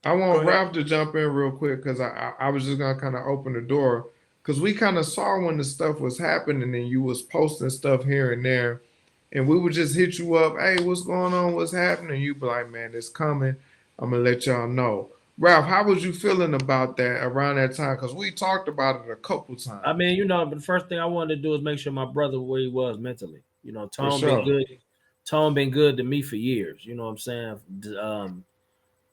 I want Ralph to jump in real quick because I was just gonna kind of open the door because we kind of saw when the stuff was happening and you was posting stuff here and there, and we would just hit you up, hey, what's going on? What's happening? You be like, man, it's coming. I'm gonna let y'all know. Ralph, how was you feeling about that around that time? Because we talked about it a couple times. I mean, but the first thing I wanted to do is make sure my brother where he was mentally. Tone been good. Tone been good to me for years. You know what I'm saying?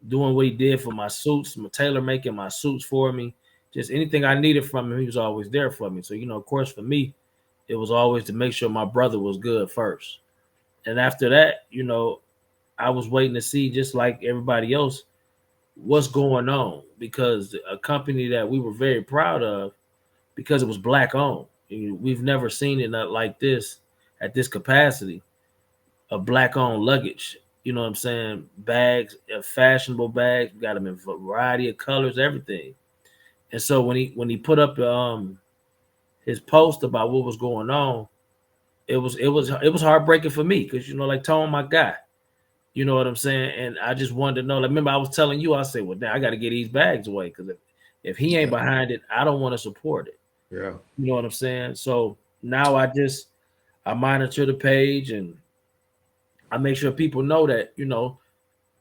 Doing what he did for my suits, tailor making my suits for me. Just anything I needed from him, he was always there for me. So, of course, for me, it was always to make sure my brother was good first. And after that, I was waiting to see, just like everybody else, what's going on, because a company that we were very proud of, because it was Black owned. We've never seen it like this at this capacity, a Black owned luggage. You know what I'm saying? Bags, fashionable bags. We got them in a variety of colors, everything. And so when he put up his post about what was going on, it was heartbreaking for me because like Tone, my guy. You know what I'm saying? And I just wanted to know. Like, remember I was telling you, I said, well, now I got to get these bags away because if he ain't behind it, I don't want to support it. Yeah. You know what I'm saying? So now I monitor the page and I make sure people know that,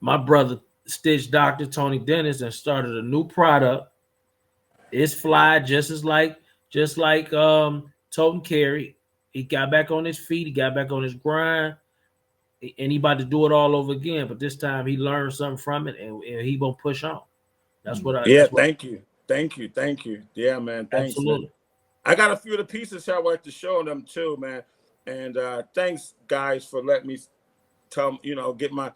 my brother Stitch Doctor Tony Dennis and started a new product. It's fly just like Tote and Carry. He got back on his feet. He got back on his grind. And he about to do it all over again. But this time he learned something from it and he gonna push on. That's what I thank you. Yeah, man. Thanks. Absolutely. Man. I got a few of the pieces here I want to show them too, man. And thanks guys for letting me get my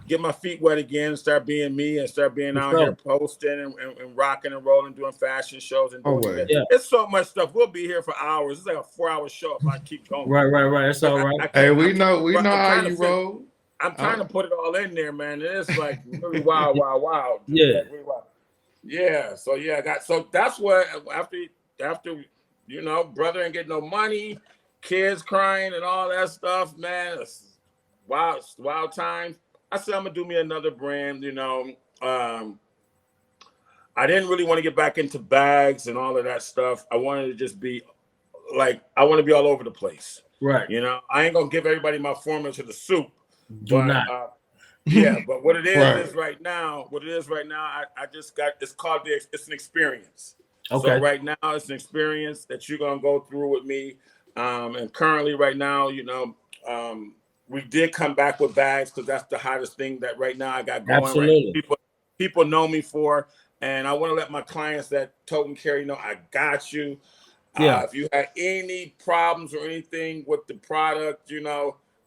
get my feet wet again and start being me and start being For out here sure. posting and rocking and rolling, doing fashion shows and doing Always. events. Yeah. It's so much stuff. We'll be here for hours. It's like a 4-hour show if I keep going. Right. That's all right. I Hey, can't. we know I'm how trying to you roll. I'm trying to put it all in there, man. It's like really wild. Dude. Yeah. Like, really wild. Yeah. So yeah, that's what after brother ain't getting no money, kids crying and all that stuff, man. It's wild times. I said I'm gonna do me another brand, I didn't really want to get back into bags and all of that stuff. I wanted to just be I want to be all over the place. Right. I ain't gonna give everybody my formula to the soup. Do But not. yeah, but what it is Right. right now, I just got it's an experience. Okay. So right now it's an experience that you're gonna go through with me. And currently right now, we did come back with bags because that's the hottest thing that right now I got going. Absolutely. Right? People know me for, and I want to let my clients that tote and carry know I got you. Yeah. If you had any problems or anything with the product,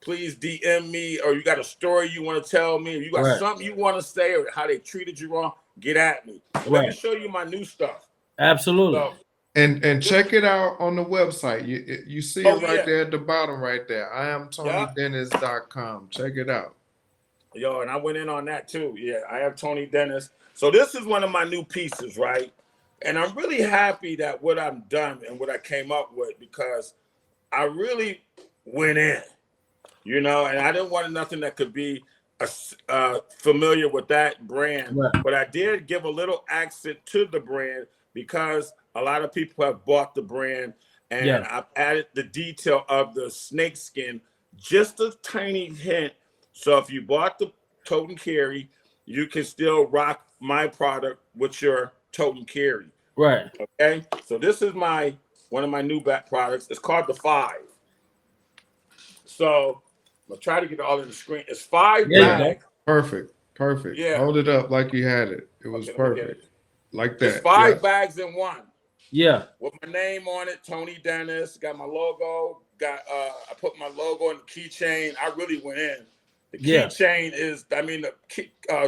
please DM me, or you got a story you want to tell me, or you got something you want to say, or how they treated you wrong, get at me. Let me show you my new stuff. Absolutely. So, and check it out on the website. You see it right there at the bottom right there. I am TonyDennis.com. Check it out. Yo, and I went in on that too. Yeah, I have Tony Dennis. So this is one of my new pieces, right? And I'm really happy that what I've done and what I came up with, because I really went in, and I didn't want nothing that could be familiar with that brand. Right. But I did give a little accent to the brand because a lot of people have bought the brand, and I've added the detail of the snake skin, just a tiny hint. So if you bought the tote and carry, you can still rock my product with your tote and carry. Right. Okay. So this is one of my new back products. It's called the 5. So I'm gonna try to get it all in the screen. It's 5 bags. Perfect. Yeah. Hold it up like you had it. It was perfect. Like that. It's 5 bags in one. Yeah. With my name on it, Tony Dennis. Got my logo. I put my logo in the keychain. I really went in. The keychain is, the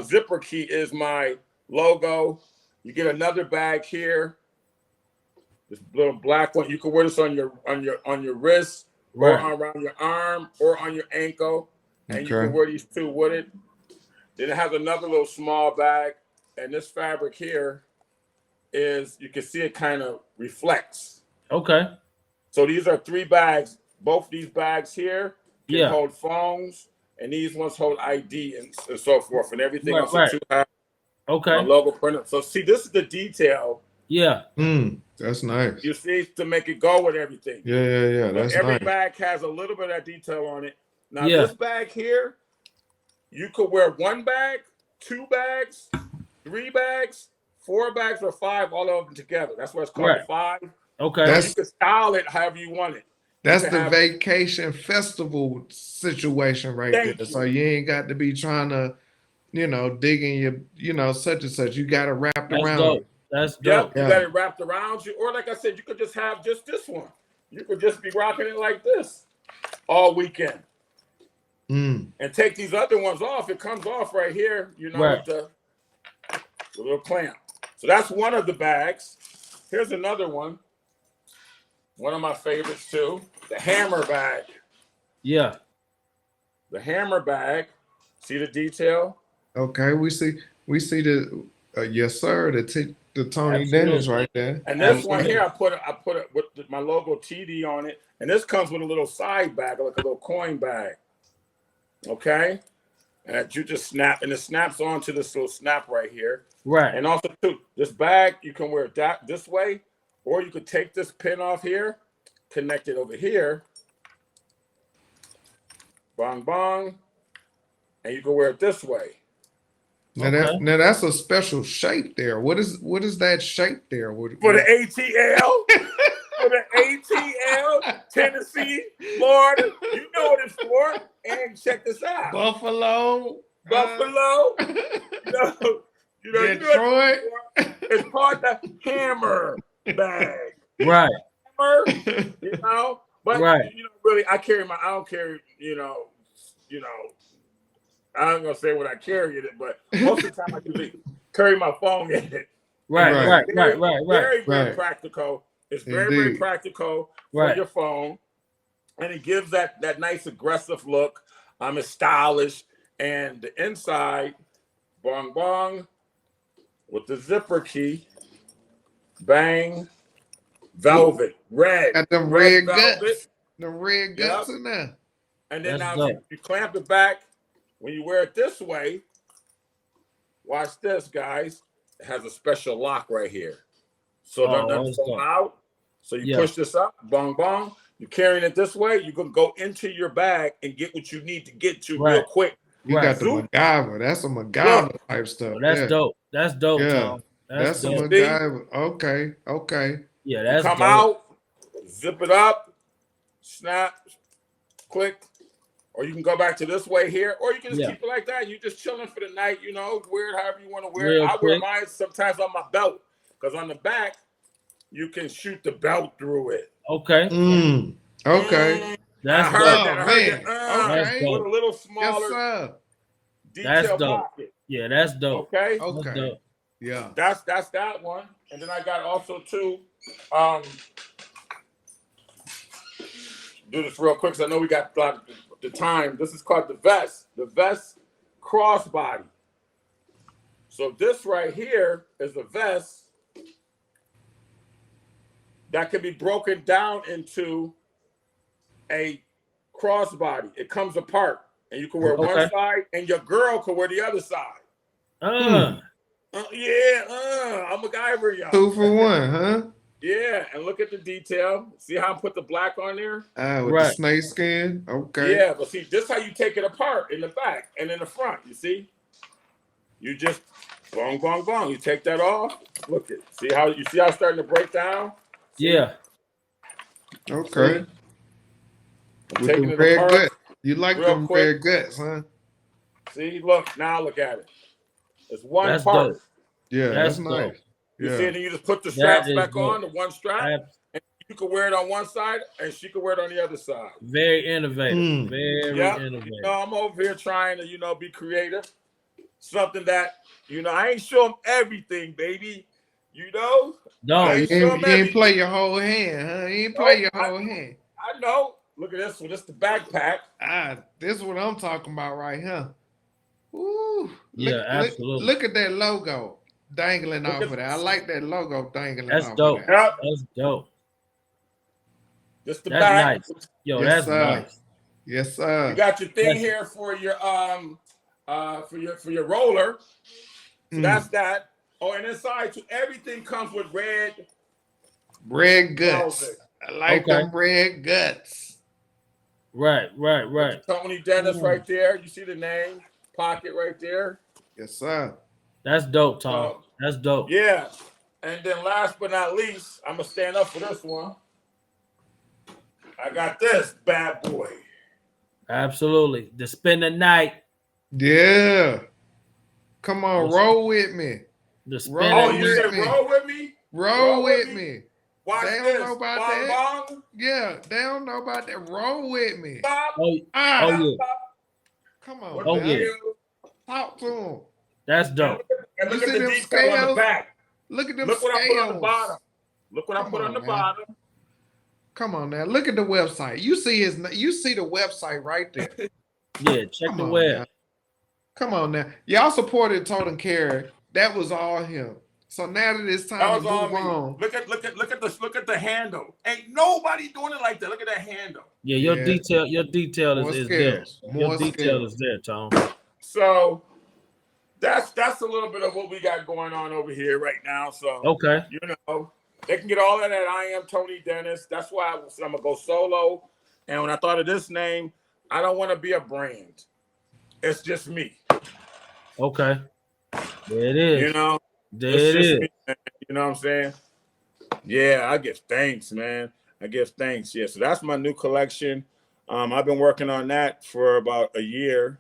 zipper key is my logo. You get another bag here. This little black one. You can wear this on your wrist, or around your arm, or on your ankle, and you can wear these two with it. Then it has another little small bag, and this fabric here is, you can see it kind of reflects. Okay. So these are 3 bags. Both these bags here can hold phones, and these ones hold ID and so forth, and everything else. Okay. My logo printed. So see, this is the detail. Yeah. That's nice. You see, to make it go with everything. Yeah. That's every nice. bag has a little bit of that detail on it. Now this bag here, you could wear 1 bag, 2 bags, 3 bags, 4 bags, or 5, all of them together. That's what it's called, the 5. Okay. You can style it however you want it. That's the vacation festival situation right there. So you ain't got to be trying to, dig in your, such and such. You got it wrapped around you. That's dope. You got it wrapped around you. Or like I said, you could just have just this one. You could just be rocking it like this all weekend. And take these other ones off. It comes off right here, with the little clamp. So that's one of the bags. Here's another one. One of my favorites too. The hammer bag. Yeah. The hammer bag. See the detail? Okay, we see the yes sir, the Tony Dennis right there. And this one here, I put it with my logo TD on it, and this comes with a little side bag, like a little coin bag. Okay, and you just snap, and it snaps onto this little snap right here. Right. And also too, this bag you can wear that this way, or you could take this pin off here, connect it over here, bong bong, and you can wear it this way. Now that's a special shape there. What is that shape there? For the ATL, for the ATL, Tennessee, Florida, you know what it's for. And check this out, Buffalo, Detroit. It's called the hammer bag. Right. Hammer, but really, I don't carry, I'm gonna say what I carry in it, but most of the time I usually carry my phone in it. Right, Right. Very Right. practical. It's very Indeed. practical for right. your phone, and it gives that nice aggressive look. It's stylish, and the inside, bong bong, with the zipper key, bang, Ooh, velvet, got them red red velvet. guts. Them red Yep. guts in there. And then That's now dope. you clamp it back. When you wear it this way, watch this, guys. It has a special lock right here. So it Oh, doesn't that's fall dope. out. So you Yeah. push this up, bong bong. You're carrying it this way. You can go into your bag and get what you need to get to real Right. quick. You got Right. the Zoom. MacGyver. That's some Look, MacGyver type stuff Oh, that's there. dope. That's dope, Yeah. Tom. That's That's some you dope. see, MacGyver. Okay. Okay. Yeah, you that's come dope. out, zip it up, snap, click. Or you can go back to this way here, or you can just Yeah. keep it like that. You're just chilling for the night, wear it however you want to wear it. Real I wear quick. mine sometimes on my belt because on the back, you can shoot the belt through it. Okay. Okay. That's I heard dope. that. Oh I heard that. man. That's Okay. With dope. a little Yes, smaller sir. That's detail dope. pocket. Yeah, that's dope. Okay, That's Okay. dope. Yeah. that's that one. And then I got also two. Um, do this real quick because I know we got the time. This is called the vest. The vest crossbody. So this right here is a vest that can be broken down into a crossbody. It comes apart, and you can wear one Okay. side, and your girl can wear the other side. Uh, I'm a MacGyver, y'all. 2 for 1, huh? Yeah, and look at the detail. See how I put the black on there? With the right. snake skin. Okay. Yeah, but see, this is how you take it apart in the back and in the front. You see? You just bong, bong, bong. You take that off. Look at. See how it's starting to break down? See? Yeah. Okay. I'm With taking the it red apart guts. You like real them quick. red guts, huh? See, look at it. It's one That's part. dope. Yeah, That's that's dope. nice. You Yeah. see, and then you just put the That straps is back dope. on, the one strap, and you can wear it on one side, and she can wear it on the other side. Very innovative. Very Yep. innovative. I'm over here trying to, be creative. Something that, I ain't show them everything, baby. I Don't. ain't show them You ain't everything. play your whole hand, huh? You ain't play your whole hand. I know. Look at this one. This is the backpack. This is what I'm talking about right here. Ooh. Yeah, absolutely. Look at that logo dangling Look off at of there. I like that logo dangling That's off dope. of there. Yep. That's dope. This the That's back. nice. Yo, Yes, that's sir. nice. Yes, sir. You got your thing That's- here for your for your roller. So that's that. Oh, and inside too, everything comes with red guts. velvet. I like them red guts. Right. Tony Dennis right there. You see the name pocket right there. Yes, sir. That's dope, Tom. That's dope. Yeah. And then last but not least, I'm gonna stand up for this one. I got this bad boy. Absolutely. To spend the night. Yeah. Come on, roll with me. To spend Oh, the you night. said roll with me? Roll with me. Watch They this. don't know about Bong, that. bong. Yeah, they don't know about that. Roll with me. Bop, Oh, Ah, oh yeah. come on, What Oh, the man. yeah. hell? Talk to them. That's dope. And look You at see the them detail on the scales? back. Look at them Look what I put on the scales. bottom. Look what I Come put on on, the man. bottom. Come on now. Look at the website. You see the website right there. Yeah, check Come the on web. now. Come on now. Y'all supported Totem Carry. That was all him. So now that it's That time was to all move me. on. Look at the handle. Ain't nobody doing it like that. Look at that handle. Yeah, your Yeah. detail More is there. scales. Your More detail scales. is there, Tom. So that's a little bit of what we got going on over here right now. So Okay. they can get all that at I Am Tony Dennis. That's why I said I'm gonna go solo. And when I thought of this name, I don't want to be a brand. It's just me. Okay. There it is. There It's it just is. me, man. You know what I'm saying? Yeah, I give thanks, man. I give thanks. Yeah, so that's my new collection. I've been working on that for about a year,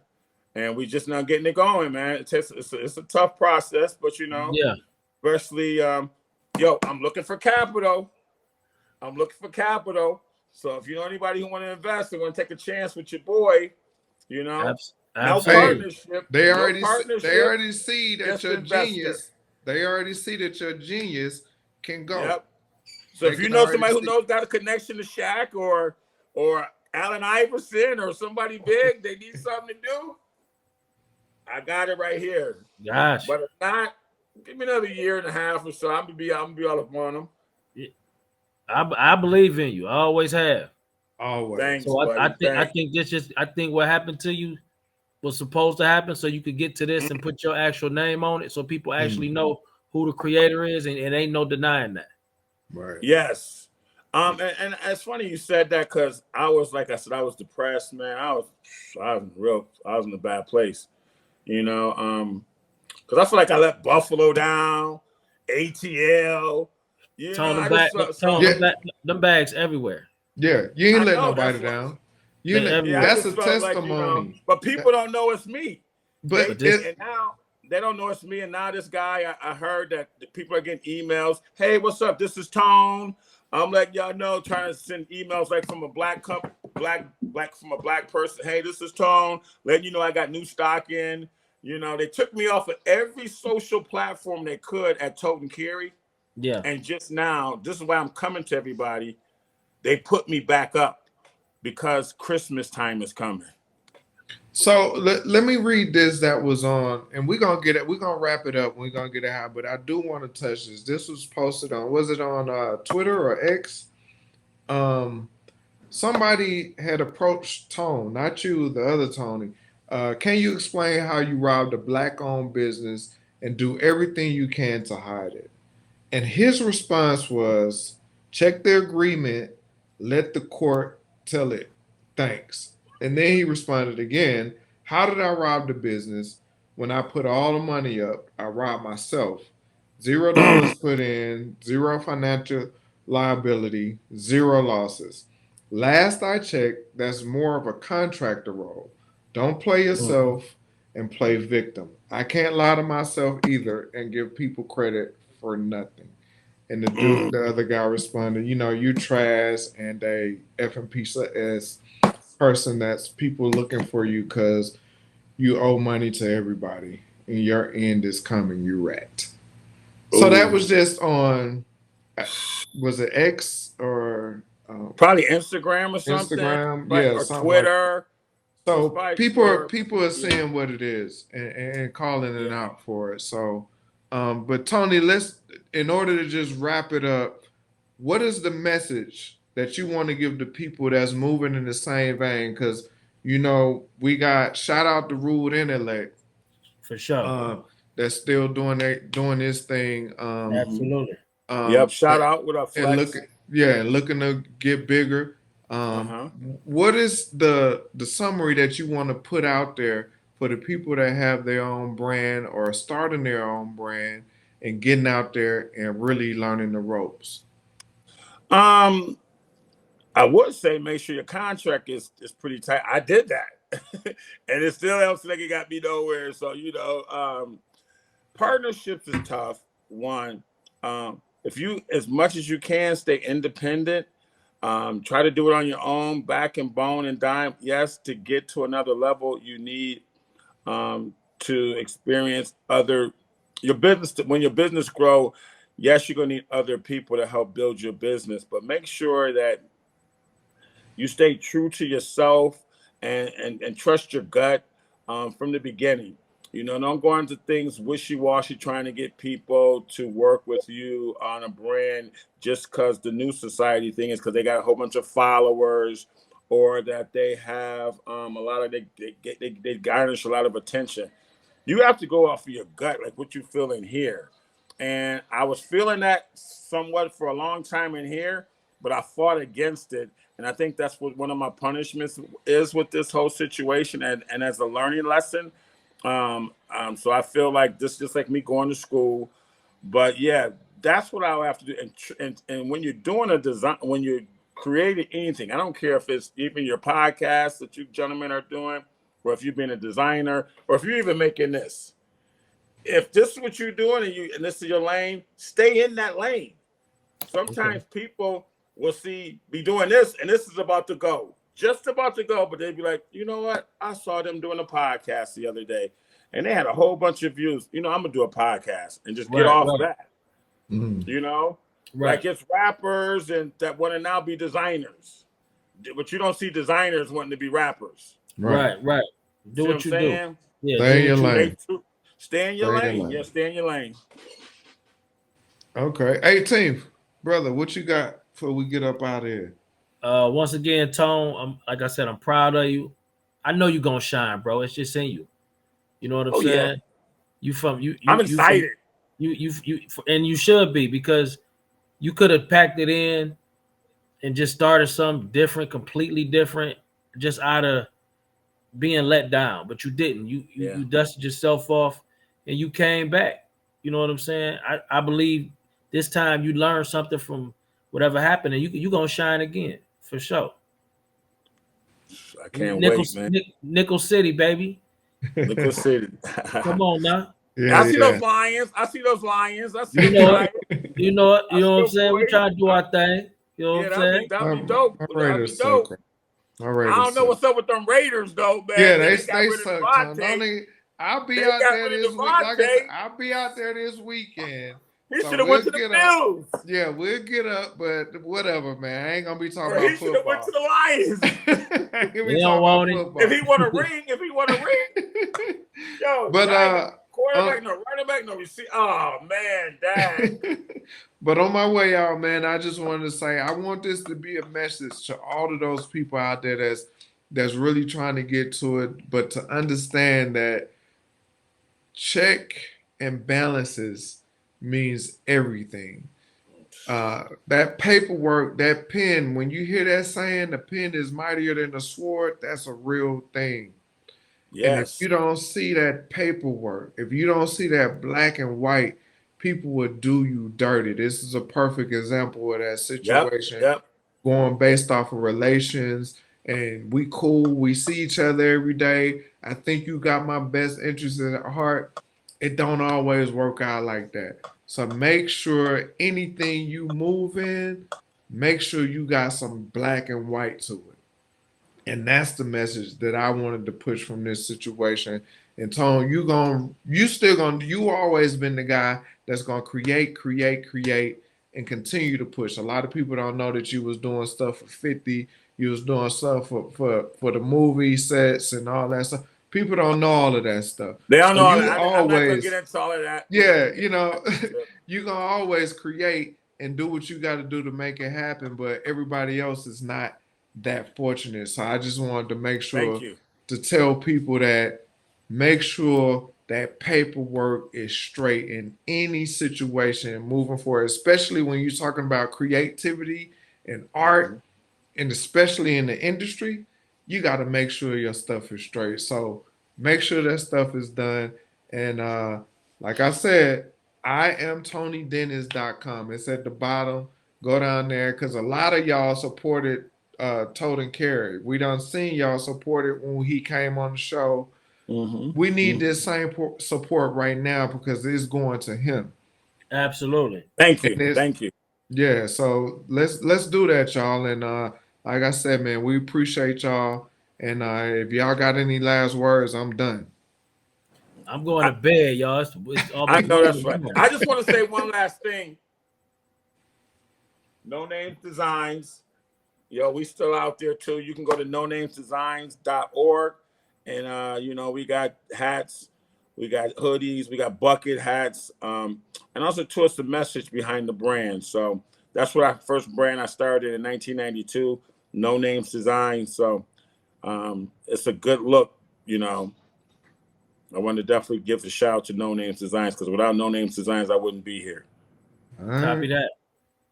and we just now getting it going, man. It's a tough process, but Yeah. especially I'm looking for capital. So if you know anybody who want to invest and want to take a chance with your boy, No Absolutely. partnership. They No already partnership. see that Just your investor. genius. They already see that your genius can go. Yep. So They if you can know already somebody who see. knows got a connection to Shaq or Allen Iverson or somebody big, they need something to do. I got it right here. Gosh. But if not, give me another year and a half or so. I'm gonna be all up on them. I believe in you. I always have. Thanks, Always. So I buddy. think Thanks. I think what happened to you was supposed to happen so you could get to this and Mm, put your actual name on it so people actually Mm, know who the creator is and ain't no denying that. right. yes. And it's funny you said that because I was like I said, I was depressed, man. I was in a bad place, you know. Because I feel like I let Buffalo down, ATL. Tone them I back, just tone Yeah. them bags everywhere. Yeah. You ain't I let know nobody that's what. down. They Yeah, I everywhere. That's a just felt like testimony. but people That- don't know it's me. but They But this it and now they don't know it's me. And now this guy, I heard that the people are getting emails. Hey, what's up? This is Tone. I'm letting y'all know, trying to send emails like from a black from a black person. Hey, this is Tone. Letting you know I got new stock in. They took me off of every social platform they could at Tote and Carry. yeah. And just now, this is why I'm coming to everybody. They put me back up because Christmas time is coming. So let me read this that was on, and we're gonna get it. We're gonna wrap it up. We're gonna get it out, but I do want to touch this. This was posted on. Was it on Twitter or X? Um, Somebody had approached Tone, not you, the other Tony. Can you explain how you robbed a black-owned business and do everything you can to hide it? And his response was, check the agreement, let the court tell it. Thanks. And then he responded again, how did I rob the business? When I put all the money up, I robbed myself. $0 put in, zero financial liability, zero losses. Last I checked, that's more of a contractor role. Don't play Mm. yourself and play victim. I can't lie to myself either and give people credit for nothing. And the other guy responded, you trash and a effing piece of S person that's people looking for you because you owe money to everybody and your end is coming, you rat. So that Ooh. was just on, uh, was it X or Probably Instagram or something, Instagram? right? Yeah, Or something like that. Twitter. It was So probably people are Twitter. people are Yeah, seeing what it is and calling it yeah. out for it. So, but Tony, let's in order to just wrap it up, what is the message that you want to give to people that's moving in the same vein? Because we got shout out to Rude Intellect, For sure. uh, that's still doing this thing, Hmm. Absolutely. Yep. um, Shout out with a and look, flex. yeah, and looking to get bigger. Uh Um, huh. what is the summary that you want to put out there for the people that have their own brand or starting their own brand and getting out there and really learning the ropes? Um, I would say make sure your contract is pretty tight. I did that, and it still helps like it got me nowhere. So partnerships is tough. One, if you as much as you can stay independent. Try to do it on your own, back and bone and dime. Yes, to get to another level, you need to experience other your business. When your business grow, yes, you're gonna need other people to help build your business, but make sure that you stay true to yourself and trust your gut from the beginning. Don't go into things wishy-washy trying to get people to work with you on a brand just because the new society thing is because they got a whole bunch of followers or that they have a lot of they garnish a lot of attention. You have to go off of your gut, like what you feel in here. And I was feeling that somewhat for a long time in here, but I fought against it. And I think that's what one of my punishments is with this whole situation and as a learning lesson. So I feel like this just like me going to school. But yeah, that's what I'll have to do. And when you're doing a design, when you're creating anything, I don't care if it's even your podcast that you gentlemen are doing, or if you've been a designer, or if you're even making this. If this is what you're doing and this is your lane, stay in that lane. Okay. Sometimes people will be doing this and this is about to go. just about to go, but they'd be like, you know what? I saw them doing a podcast the other day, and they had a whole bunch of views. I'm gonna do a podcast and just get off of that. Like it's rappers and that want to now be designers, but you don't see designers wanting to be rappers. Right. Do what you do. Yeah, stay in your lane. Stay in your lane. Yeah, stay in your lane. Okay, 18th, brother, what you got before we get up out of here? Once again, Tone, like I said, I'm proud of you. I know you're gonna shine, bro. It's just in you. You know what I'm saying? Yeah. I'm excited. You and you should be, because you could have packed it in and just started something different, completely different, just out of being let down. But you didn't. You dusted yourself off and you came back. You know what I'm saying? I believe this time you learned something from whatever happened, and you gonna shine again for sure. I can't wait, man. Nickel City, baby. Nickel City. Come on now. Yeah, I see those lions. I see those lions. I see you know what I'm saying? We try to do our thing. You know what I'm saying? That'd be dope. That'd be dope. I don't know what's up with them Raiders though, man. Yeah, they suck. I'll be out there this week. Like I said, I'll be out there this weekend. He should have went to the Bills. Yeah, we'll get up, but whatever, man. I ain't gonna be talking about football. He should have went to the Lions. They don't want it. If he want a ring, yo. But quarterback, no running back, no receiver. Oh man, dang. But on my way out, man, I just wanted to say I want this to be a message to all of those people out there that's really trying to get to it, but to understand that check and balances means everything. That paperwork, that pen, when you hear that saying, the pen is mightier than the sword, that's a real thing. Yes. And if you don't see that paperwork, if you don't see that black and white, people will do you dirty. This is a perfect example of that situation. Going based off of relations, and we cool, we see each other every day. I think you got my best interest at heart. It don't always work out like that. So make sure anything you move in, make sure you got some black and white to it. And that's the message that I wanted to push from this situation. And Tone, you always been the guy that's gonna create, and continue to push. A lot of people don't know that you was doing stuff for 50, you was doing stuff for the movie sets and all that stuff. People don't know all of that stuff. They don't know all that. I'm not gonna get into all of that. Yeah, you're gonna always create and do what you got to do to make it happen, but everybody else is not that fortunate. So I just wanted to make sure to tell people that make sure that paperwork is straight in any situation moving forward, especially when you're talking about creativity and art, and especially in the industry. You got to make sure your stuff is straight. So make sure that stuff is done. And like I said, IamTonyDennis.com. It's at the bottom. Go down there, because a lot of y'all supported Tote and Carry. We done seen y'all support it when he came on the show. Mm-hmm. We need this same support right now, because it's going to him. Absolutely. Thank you. Yeah, so let's do that, y'all. And like I said, man, we appreciate y'all. And if y'all got any last words, I'm done. I'm going to bed, y'all. I know that's right. I just want to say one last thing. No Names Designs. We still out there too. You can go to nonamesdesigns.org. And we got hats, we got hoodies, we got bucket hats, and also twist the message behind the brand. So that's what our first brand I started in 1992, No Names Design. So it's a good look. I want to definitely give a shout out to No Names Designs, because without No Names Designs, I wouldn't be here. Copy that.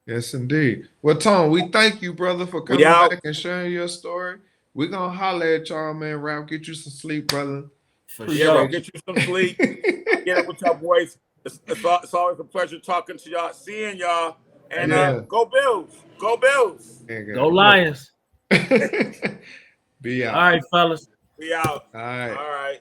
Yes, indeed. Well, Tom, we thank you, brother, for coming back and sharing your story. We're going to holler at y'all, man. Rap, get you some sleep, brother. Sure. Get you some sleep. Get up with your boys. It's always a pleasure talking to y'all, seeing y'all. And go Bills. Go Bills. Go Lions. Be out. All right, fellas. Be out. All right. All right.